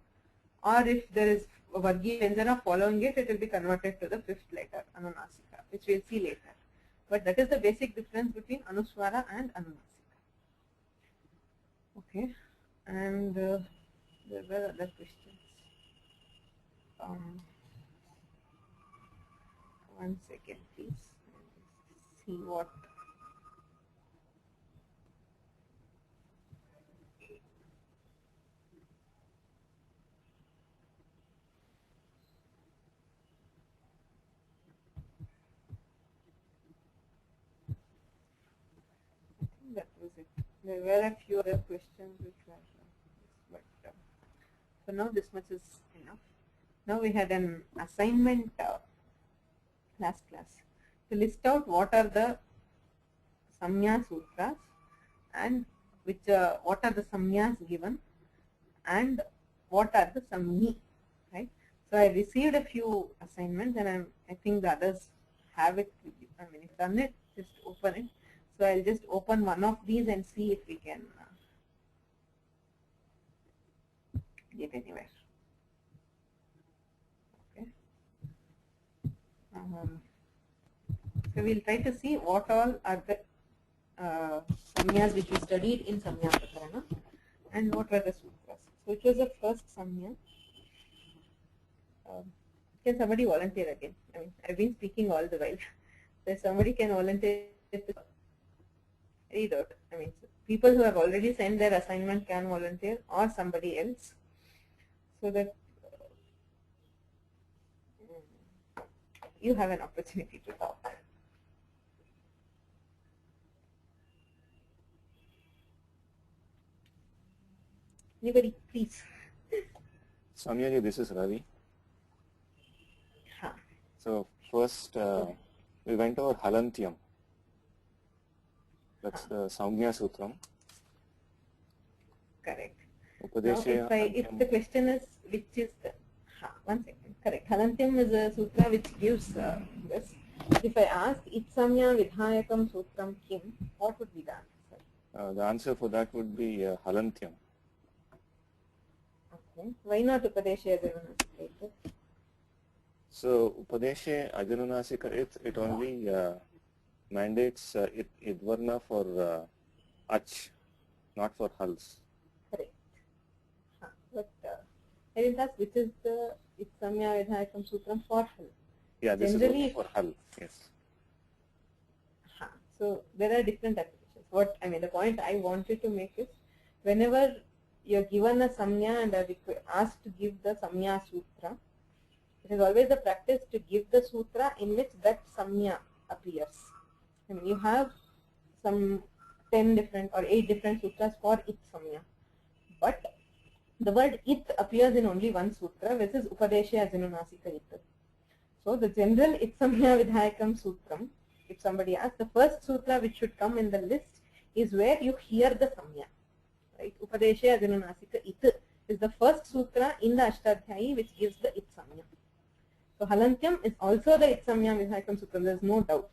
or if there is a vargi vyanjana following it, it will be converted to the fifth letter, anunasika, which we'll see later. But that is the basic difference between anuswara and anunasika. Okay, and there were other questions. One second, please. See what. That was it. There were a few other questions which were, but so now this much is enough. Now we had an assignment last class to list out what are the samnya sutras and which what are the samnyas given and what are the samni, right? So I received a few assignments and I think the others have it. I mean, if done it, just open it. So I'll just open one of these and see if we can get anywhere. Okay. So we'll try to see what all are the samnyas which we studied in Samnya Prakarana and what were the sutras. So which was the first samnya? Can somebody volunteer again? I mean, I've been speaking all the while. So if somebody can volunteer to read out. I mean, people who have already sent their assignment can volunteer, or somebody else, so that you have an opportunity to talk. Anybody, please. Samyaji, this is Ravi. Ha. So first we went over Halantyam. That's the Saumya Sutram. Correct. Now, Upadeshe if the question is which is the, one second, correct. Halantyam is a sutra which gives this. If I ask Itsamya Vidhayakam Sutram Kim, what would be the answer? the answer for that would be Halantyam. Okay. Why not Upadeshe Adhanunasika? So Upadeshe Ajanunasika, it only mandates Idvarna for Ach, not for Hals. Correct. But I didn't ask which is the Itsamya Vidhayakam Sutram for Hal. Yeah, this Generally, is only for Hal. Yes. So there are different applications. The point I wanted to make is, whenever you're given a samya and are asked to give the samya sutra, it is always the practice to give the sutra in which that samya appears. You have some 10 different or 8 different sutras for it samya, but the word it appears in only one sutra, which is Upadeshe Ajanunasika it. So the general Itsamya Vidhayakam Sutram, if somebody asks, the first sutra which should come in the list is where you hear the samya. Right? Upadeshe Ajanunasika it is the first sutra in the Ashtadhyayi which gives the it samya. So Halantyam is also the Itsamya Vidhayakam Sutram, there is no doubt.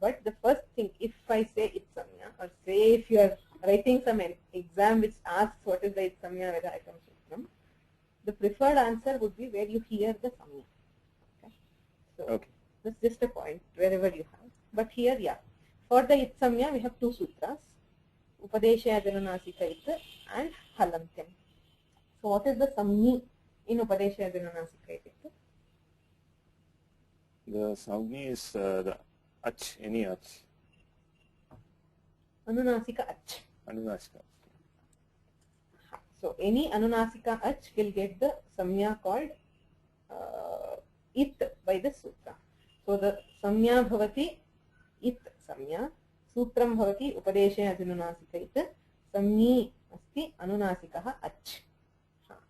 But the first thing, if I say Itsamya, or say if you are writing some exam which asks what is the Itsamya Vidhayakam Sutram, the preferred answer would be where you hear the samya. So that's just a point wherever you have. But here, yeah, for the Itsamya we have 2 sutras, Upadeshe Ajanunasika it and Halantyam. So what is the samni in Upadeshe Ajanunasika it? The Saumya is the Ach, any Ach. Anunasika Ach. Anunasika. So any Anunasika Ach will get the samya called it by the sutra. So the samya bhavati it samya, sutram bhavati Upadeshe Ajanunasika it, samni asti Anunasikaha Ach.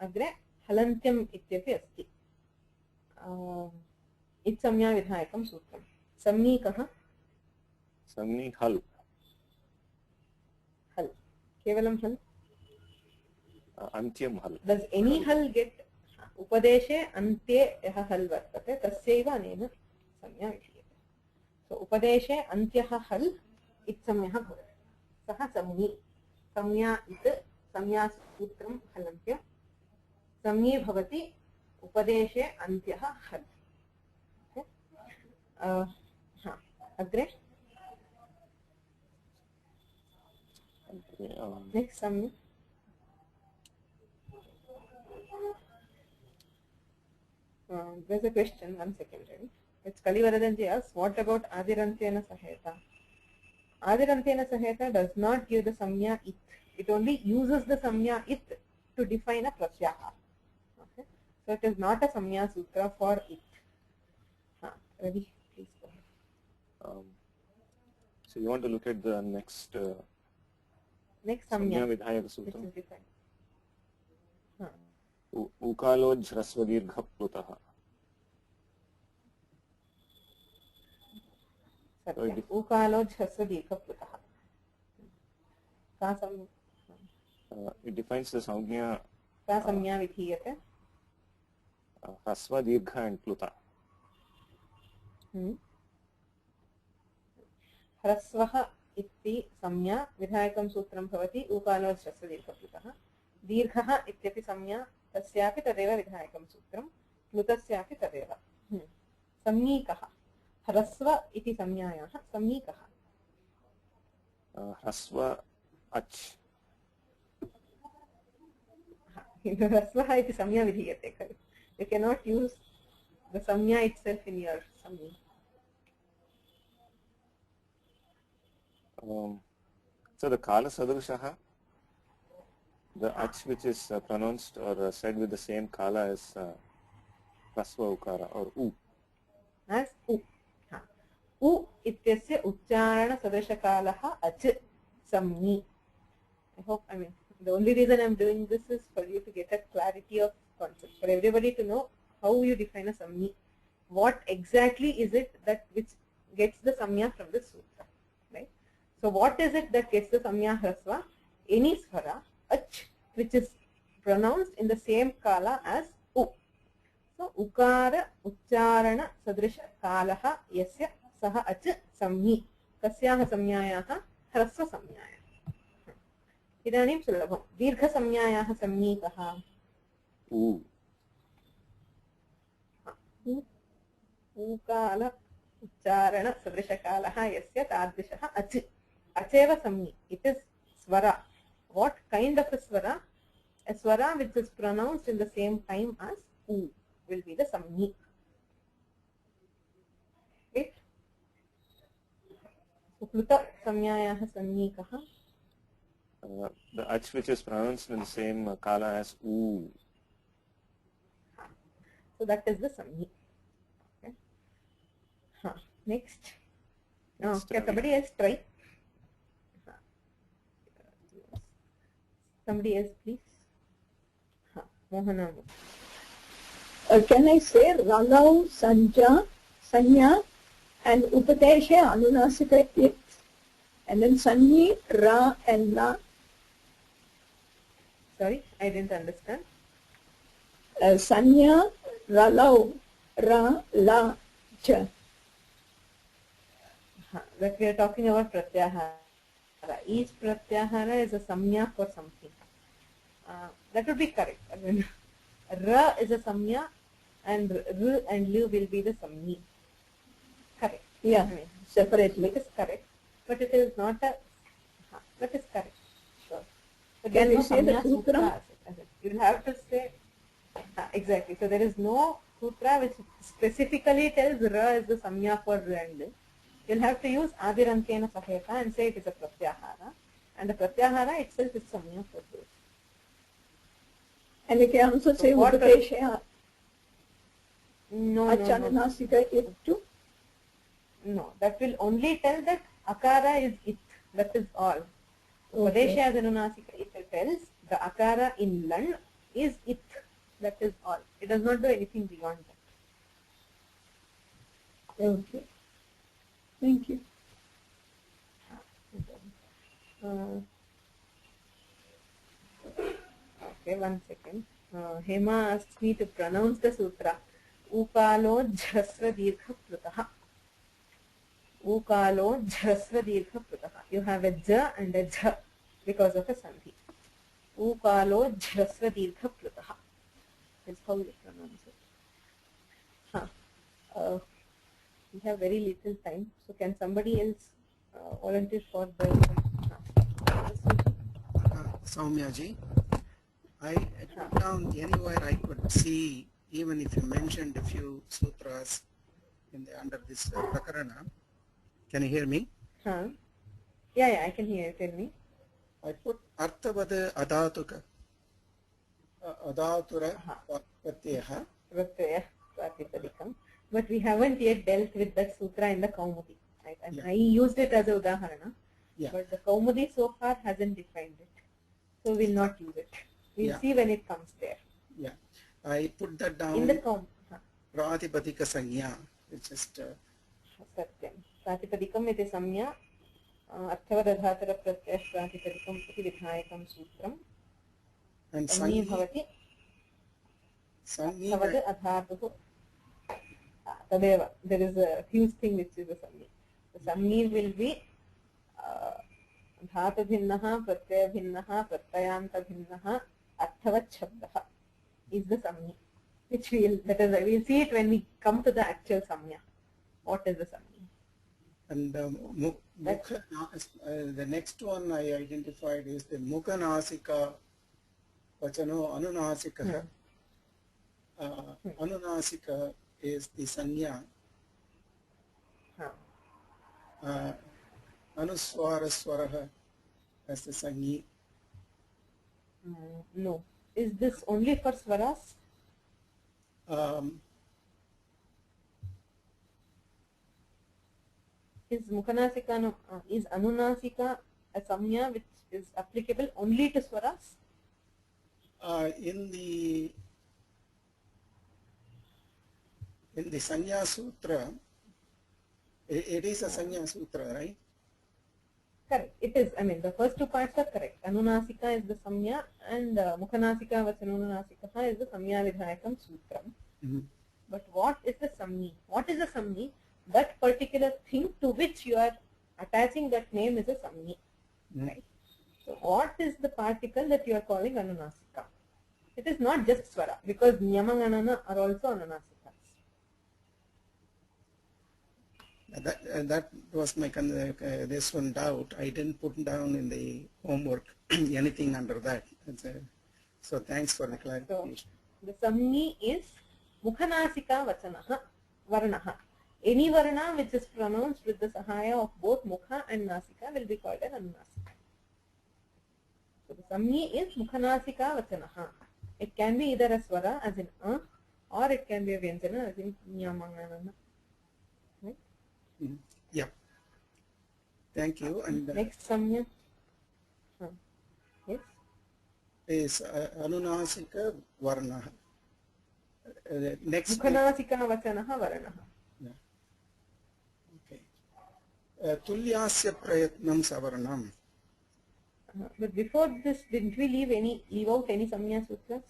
Agre Halantyam ityapi asti. Itsamya Vidhayakam Sutram. Samni kaha? Samni Hal. Hal. Kevalam Hal? Antyam Hal. Does any Hal get Upadeshe Antye yaha Hal vartate tasyaiva anena samya vihyate. So Upadeshe Antyaha Hal Itsamyaha bhavati. Saha samni. Samya it samya sutram Halantya. Samni bhavati Upadeshe Antyaha Hal. Agre? Next samya. There's a question, 1 second. It's Kalivaradanji asks, what about Adirantyena Saheta? Adirantyena Saheta does not give the samya it. It only uses the samya it to define a prasyaha. Okay? So it is not a samya sutra for it. Ravi, please go ahead. So you want to look at the next Next samya. Samya Vidhayaka Which Sutram. is defined. Ukaloj Hrasvadirgha Plutaha. Satyam. Ukaloj Hrasvadirgha Plutaha. Ka samya. It defines the Saumya Ka samya vidhiyate. Hrasvadirgha and Pluta. ह्रस्वः इति संज्ञा विधायकं सूत्रं भवति उकालोज ह्रस्वदीर्घप्लुतः दीर्घः इत्यपि संज्ञा तस्यापि तदेव विधायकं सूत्रं प्लुतस्यापि तदेव संज्ञीकः ह्रस्व इति संज्ञायाः संज्ञीकः ह्रस्व अच् ह्रस्वः इति संज्ञा विधीयते खलु you cannot use the samya itself in your samya. So the Kala Sadrushaha, the Ach which is pronounced or said with the same Kala as Hrasva Ukara or U. as u. U ityasya uchcharana sadrishakalः ach samni. I hope, the only reason I'm doing this is for you to get a clarity of concept, for everybody to know how you define a samni. What exactly is it that which gets the samya from the sutra, right? So what is it that gets the samya hrasva? Any swara ach which is pronounced in the same kala as u. So ukara uchcharana sadrisha kalaha yasya saha ach samni. Kasyaha samnyayaha hrasva samnyaya. इदानीं सुलभं. दीर्घसंज्ञायाः संज्ञी कः? ऊकाल उच्चारण सदृशकालः यस्य तादृशः अच्. अचेव संज्ञी. It is swara. What kind of a swara? A swara which is pronounced in the same time as u will be the samni. Right? So pluta samnyayaः संज्ञी कः? The ach which is pronounced in the same kala as u. So that is the samni. Okay. Next. Can somebody else try? Somebody else, please. Mohana. Can I say Ralav, Sanja, Sanya, and Upadesha, Anunasika, it, and then Sanyi, Ra, and La? Sorry, I didn't understand. Sanya, Ralav, Ra, La, Cha. That we are talking about pratyahara. Each pratyahara is a samnya for something. That would be correct. Ra is a samnya and R and Lu will be the samni. Correct. Yeah, separately. It is correct. But it is not a. That is correct. Sure. But Can there we is no say the samnya sutra? You will have to say. Exactly. So there is no sutra which specifically tells Ra is the samnya for R and Lu. You'll have to use Adirankena Saheta and say it is a pratyahara. And the pratyahara itself is samnya for this. And you can also say what Upadesha, No. Achananasika, it too. No, that will only tell that akara is it. That is all. Padesha as anunasika, it tells the akara in lan is it. That is all. It does not do anything beyond that. Okay. Thank you. Okay, 1 second. Hema asked me to pronounce the sutra. Ukalo jhasra dirgha prutaha. Ukalo jhasra dirgha prutaha. You have a j and a jh because of a sandhi. Ukalo jhasra dirgha prutaha. That's how you pronounce it. We have very little time, so can somebody else volunteer for the Soumya ji, I put down anywhere I could see, even if you mentioned a few sutras in the under this prakarana. Can you hear me? Yeah, I can hear you. Tell me. I put Arthavada Adatuka Adatura Pratyaha. Pratyaya Pratipadikam. But we haven't yet dealt with that sutra in the Kaumudi. Right? And Yeah. I used it as a udaharana, Yeah. but the Kaumudi so far hasn't defined it. So we'll not use it. We'll see when it comes there. Yeah. I put that down. In the Kaum. Pratipadika Sanya, which is Satyam. Pratipadikam iti samya. Arthavadadhatara pratyaya pratipadikam iti vidhayakam sutram. and Samni Sanyi. bhavati. Sanyi. Arthavada adhatuhu. Tadeva. There is a huge thing which is the samni. The samni will be धातु भिन्नः प्रत्यय भिन्नः प्रत्ययान्त भिन्नः अर्थवत् शब्दः is the samni, which we'll we'll see it when we come to the actual samnya. What is the samni? And the next one I identified is the Mukhanasika Vachano Anunasika. Anunasika is the Sanya. Anuswara Swaraha as the Sanyi. No. Is this only for swaras? is Mukhanasika, is Anunasika a samya which is applicable only to swaras? In the Sanya Sutra, it is a Sanya Sutra, right? Correct. It is. I mean, the first two parts are correct. Anunasika is the samya, and Mukhanasika Vachanunasika is the samya vidhayakam sutram. Mhm. But what is the samni? What is the samni? That particular thing to which you are attaching that name is a samni. Mhm. Right? So, what is the particle that you are calling Anunasika? It is not just swara, because Nyamanganana are also Anunasikas. That was my this one doubt. I didn't put down in the homework anything under that. So thanks for the clarification. So, the samni is Mukhanasika Vachanaha Varnaha. Any varna which is pronounced with the sahaya of both Mukha and Nasika will be called an Anunasika. So, the samni is Mukhanasika Vachanaha. It can be either a swara as in or it can be a vyanjana as in Nyamanganana. Right? Yeah. Thank you. And Next samya. Yes. is Anunasika Varna. Next. Mukhanasika Vachanaha Varnaha. Yeah. Okay. Tulyasya Prayatnam Savarnam. But before this, didn't we leave out any samya sutras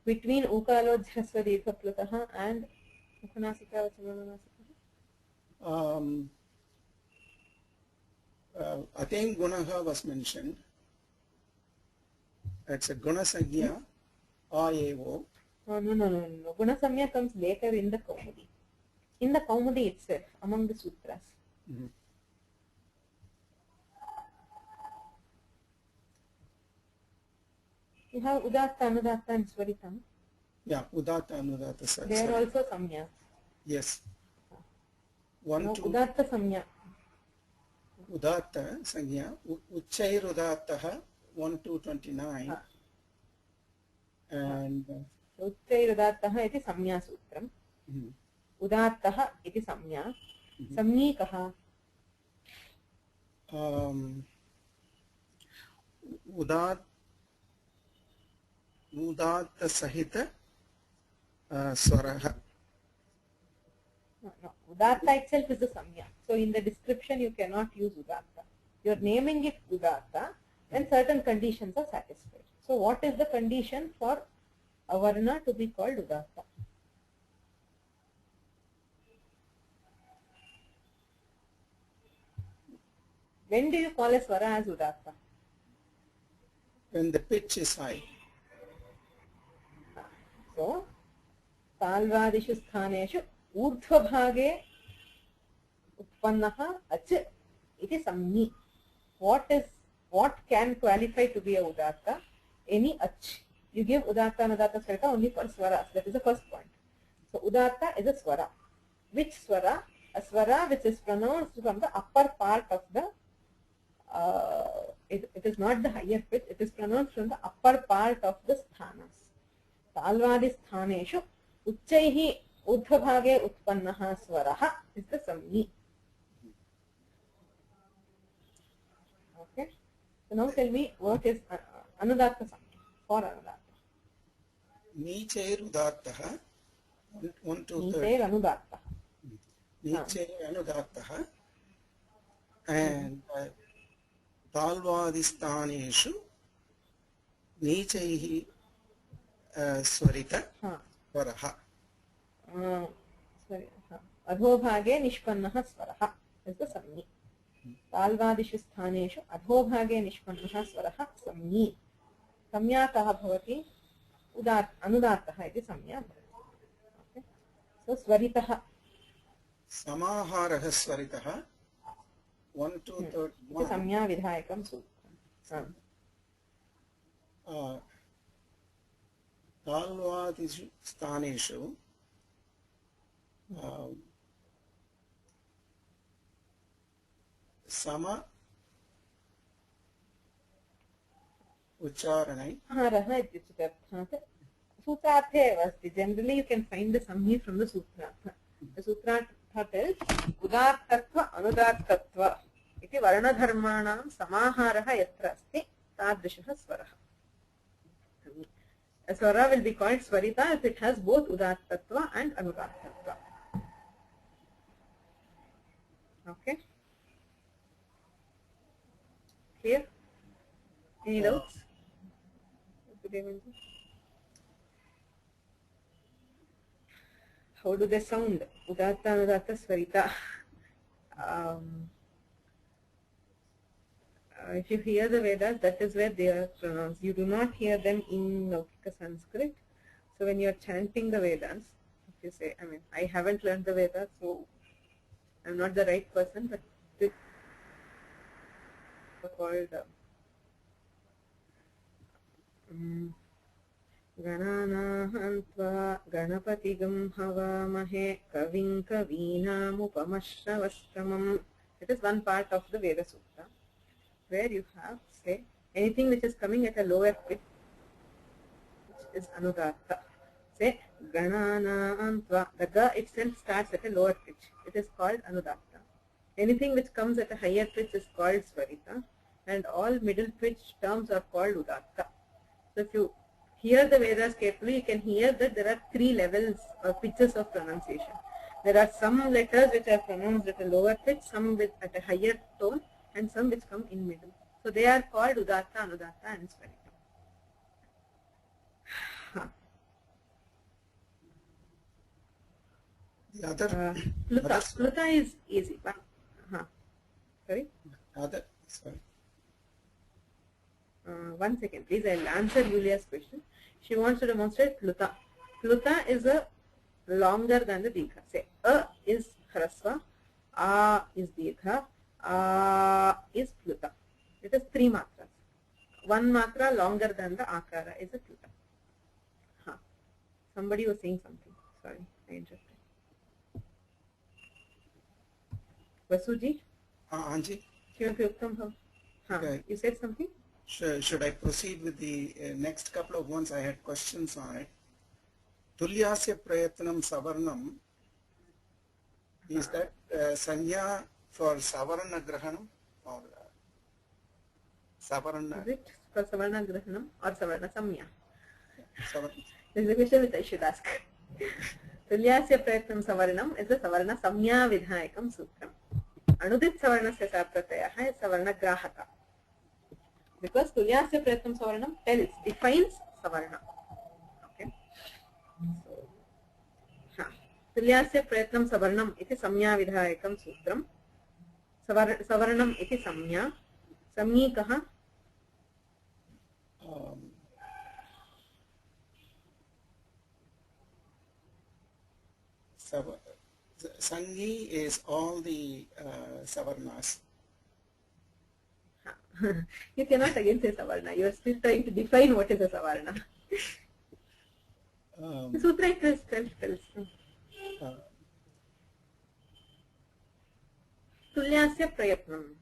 between Ukalojhasva Dirghaplataha and Mukhanasika Vachanunasika? Atem Gunaha was mentioned. It's a Guna Sagya Aevo. No. Guna samya comes later in the Kaumudi. In the Kaumudi itself, among the sutras. Mm-hmm. You have Udatta, Anudatta and Swaritam. Yeah, Udatta Anudatta. They are also samya. Yes. Now, 2. Udatta samya. Udatta Sanya, Uchair Udattaha 1 to 29. And Uchair Udattaha iti samya sutram. Udattaha iti samya. Samni kaha? Udatta Sahita Swaraha. No. Udatta itself is a samya. So in the description you cannot use Udatta. You are naming it Udatta when certain conditions are satisfied. So what is the condition for a varna to be called Udatta? When do you call a swara as Udatta? When the pitch is high. So, Talvadishu sthaneshu urdhvabhage utpannaha ach iti samni. What can qualify to be a Udatta? Any ach. You give Udatta and Udatta Swarita only for swaras. That is the first point. So, Udatta is a swara. Which swara? A swara which is pronounced from the upper part of the it is not the higher pitch, it is pronounced from the upper part of the sthanas. Talvadi sthaneshu uchaihi urdhvabhage utpannaha swaraha is the samni. Okay. So now tell me what is Anudatta samni for Anudatta. Nichair Udattaha 1 to 30. Nichair Anudatta. Nichair Anudattaha and Talvadisthaneshu Nichaihi Swarita Varaha. Adhobhage nishpannaha swaraha is the samni. Talvadishu sthaneshu adhobhage nishpannaha swaraha samni. Samya kaha bhavati? Anudattaha iti samya bhavati. Okay. So swaritaha. Samaharaha Swaritaha 1 to 31. Samya vidhayakam sutram. Talvadishu sthaneshu Sama Ucharanai. Haraha ityuchyate arthat. Sutrarthe eva asti. Generally you can find the samni from the sutrartha. The sutrartha tells udartatva anudartatva iti varnadharmanam samaharah yatra asti tadrishah swarah. A swara will be called swarita if it has both udartatva and anudartatva. Okay. Clear? Any doubts? How do they sound? Udatta, anudatta, swarita. If you hear the Vedas, that is where they are pronounced. You do not hear them in Laukika Sanskrit. So when you are chanting the Vedas, if you say, I mean, I haven't learned the Vedas, so I'm not the right person, but this is called Gananahantva Ganapatigam Havamahe Kavim Kavinamupamashravastramam. It is one part of the Veda Sutta, where you have, say, anything which is coming at a lower pitch, which is Anudatta. Say, Gananantva, the Ga itself starts at a lower pitch. It is called Anudatta. Anything which comes at a higher pitch is called Swarita, and all middle pitch terms are called Udatta. So if you hear the Vedas carefully, you can hear that there are three levels or pitches of pronunciation. There are some letters which are pronounced at a lower pitch, some with at a higher tone, and some which come in middle. So they are called Udatta, Anudatta, and Swarita. The other Pluta is easy. Sorry? Sorry. One second, please. I'll answer Julia's question. She wants to demonstrate Pluta. Pluta is a longer than the Digha. Say, A is Hrasva, A is Digha, A is Pluta. It is 3 matras. 1 matra longer than the Akara is a Pluta. Somebody was saying something. Sorry, I interrupted. Vasuji? Anji? Okay. You said something? Should I proceed with the next couple of ones? I had questions on it. Tulyasya prayatnam savarnam. Is that sanya for savarna grahanam or savarna? Is it for savarna grahanam or savarna samya? Savarna. This is a question which I should ask. Tulyasya prayatnam savarnam is a savarna samya vidhayakam sutram. Anudit savarnasya sapratayah is savarna grahaka. Because Tulyasya prayatnam savarnam defines savarna. Okay. So, Tulyasya prayatnam savarnam iti samya vidhayakam sutram. Savarnam iti samya. Samyi kaha? Sanyi is all the savarnas. You cannot again say savarna. You are still trying to define what is a savarna. The sutra itself tells. Tulyasya prayatnam.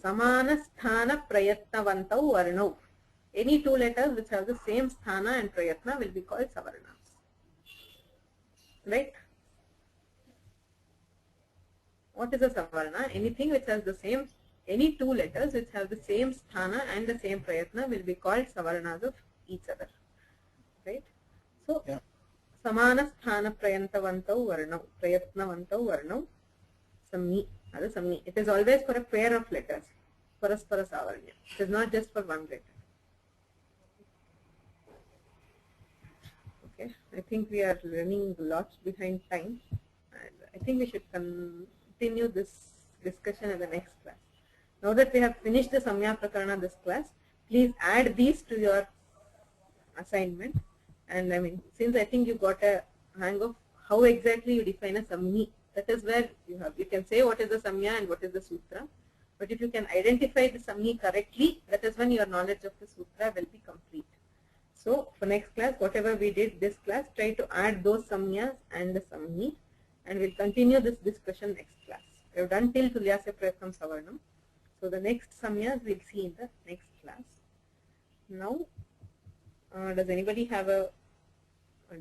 Samana sthana prayatnavantau varnau. Any two letters which have the same sthana and prayatna will be called savarnas. Right? What is a savarna? Anything which has the same, any two letters which have the same sthana and the same prayatna will be called savarnas of each other. Right? So, yeah. Samana sthana prayantavantau varnau. Prayatnavantau varnau. Sammi. That is sammi. It is always for a pair of letters. Paraspara savarnya. It is not just for one letter. Okay. I think we are running lots behind time. And I think we should continue this discussion in the next class. Now that we have finished the Samya Prakarana this class, please add these to your assignment. And I mean, since I think you got a hang of how exactly you define a Sammi, that is where you can say what is the Samya and what is the Sutra. But if you can identify the Sammi correctly, that is when your knowledge of the Sutra will be complete. So for next class, whatever we did this class, try to add those Samyas and the Sammi, and we'll continue this discussion next class. We have done till Tulyasya Prayatnam Savarnam. So the next Samyas we'll see in the next class. Now, does anybody have a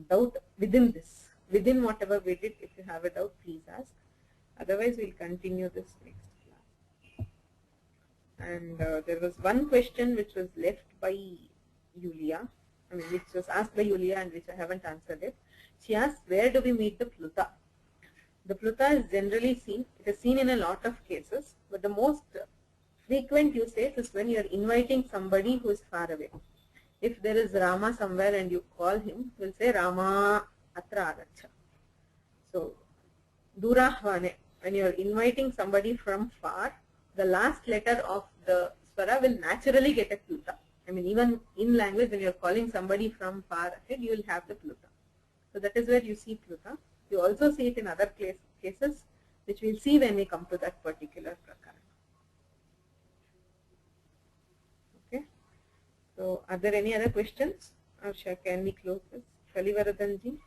doubt within this? Within whatever we did, if you have a doubt, please ask. Otherwise, we'll continue this next class. And there was one question which was left by Yulia, which was asked by Yulia and which I haven't answered it. She asked, where do we meet the pluta? The pluta is generally seen, it is seen in a lot of cases, but the most frequent usage is when you are inviting somebody who is far away. If there is Rama somewhere and you call him, you will say Rama atra agacha. So, durahvane, when you are inviting somebody from far, the last letter of the swara will naturally get a pluta. Even in language, when you are calling somebody from far ahead, you will have the pluta. So that is where you see pluta. You also see it in other cases, which we will see when we come to that particular prakarana. Okay. So, are there any other questions? Or can we close this? Kalivaradanji.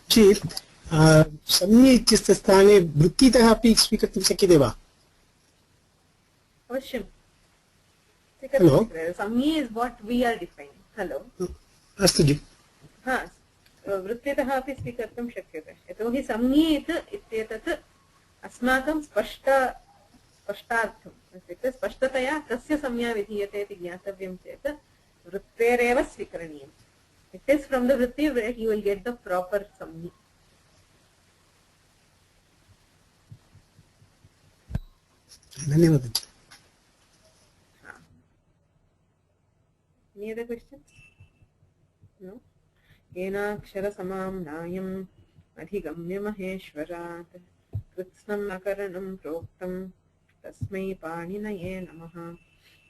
जी संज्ञे इत्यस्य स्थाने वृत्तितः अपि स्वीकर्तुं शक्यते वा? अवश्यं. Hello. संज्ञे is what we are defining. Hello. अस्तु जी. वृत्तितः अपि स्वीकर्तुं शक्यते. यतोहि संज्ञे इत्येतत् अस्माकं स्पष्टार्थम् इत्युक्ते स्पष्टतया कस्य संज्ञा विधीयते इति ज्ञातव्यं चेत् वृत्तेरेव स्वीकरणीयम्. It is from the vritti where you will get the proper samni. धन्यवाद. Any other questions? No. Yenakshara samam nayam adhigamya maheshwarat kritsnam akaranam proktam tasmai paninaye namaha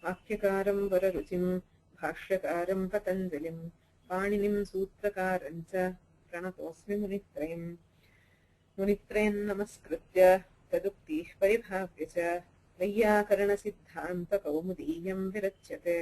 vakyakaram vararuchim bhashyakaram patanjalim पाणिनिं सूत्रकारं च प्रणतोऽस्मि मुनित्रयं नमस्कृत्य तदुक्तिः परिभाव्य च वैयाकरणसिद्धान्तकौमुदीयं विरच्यते.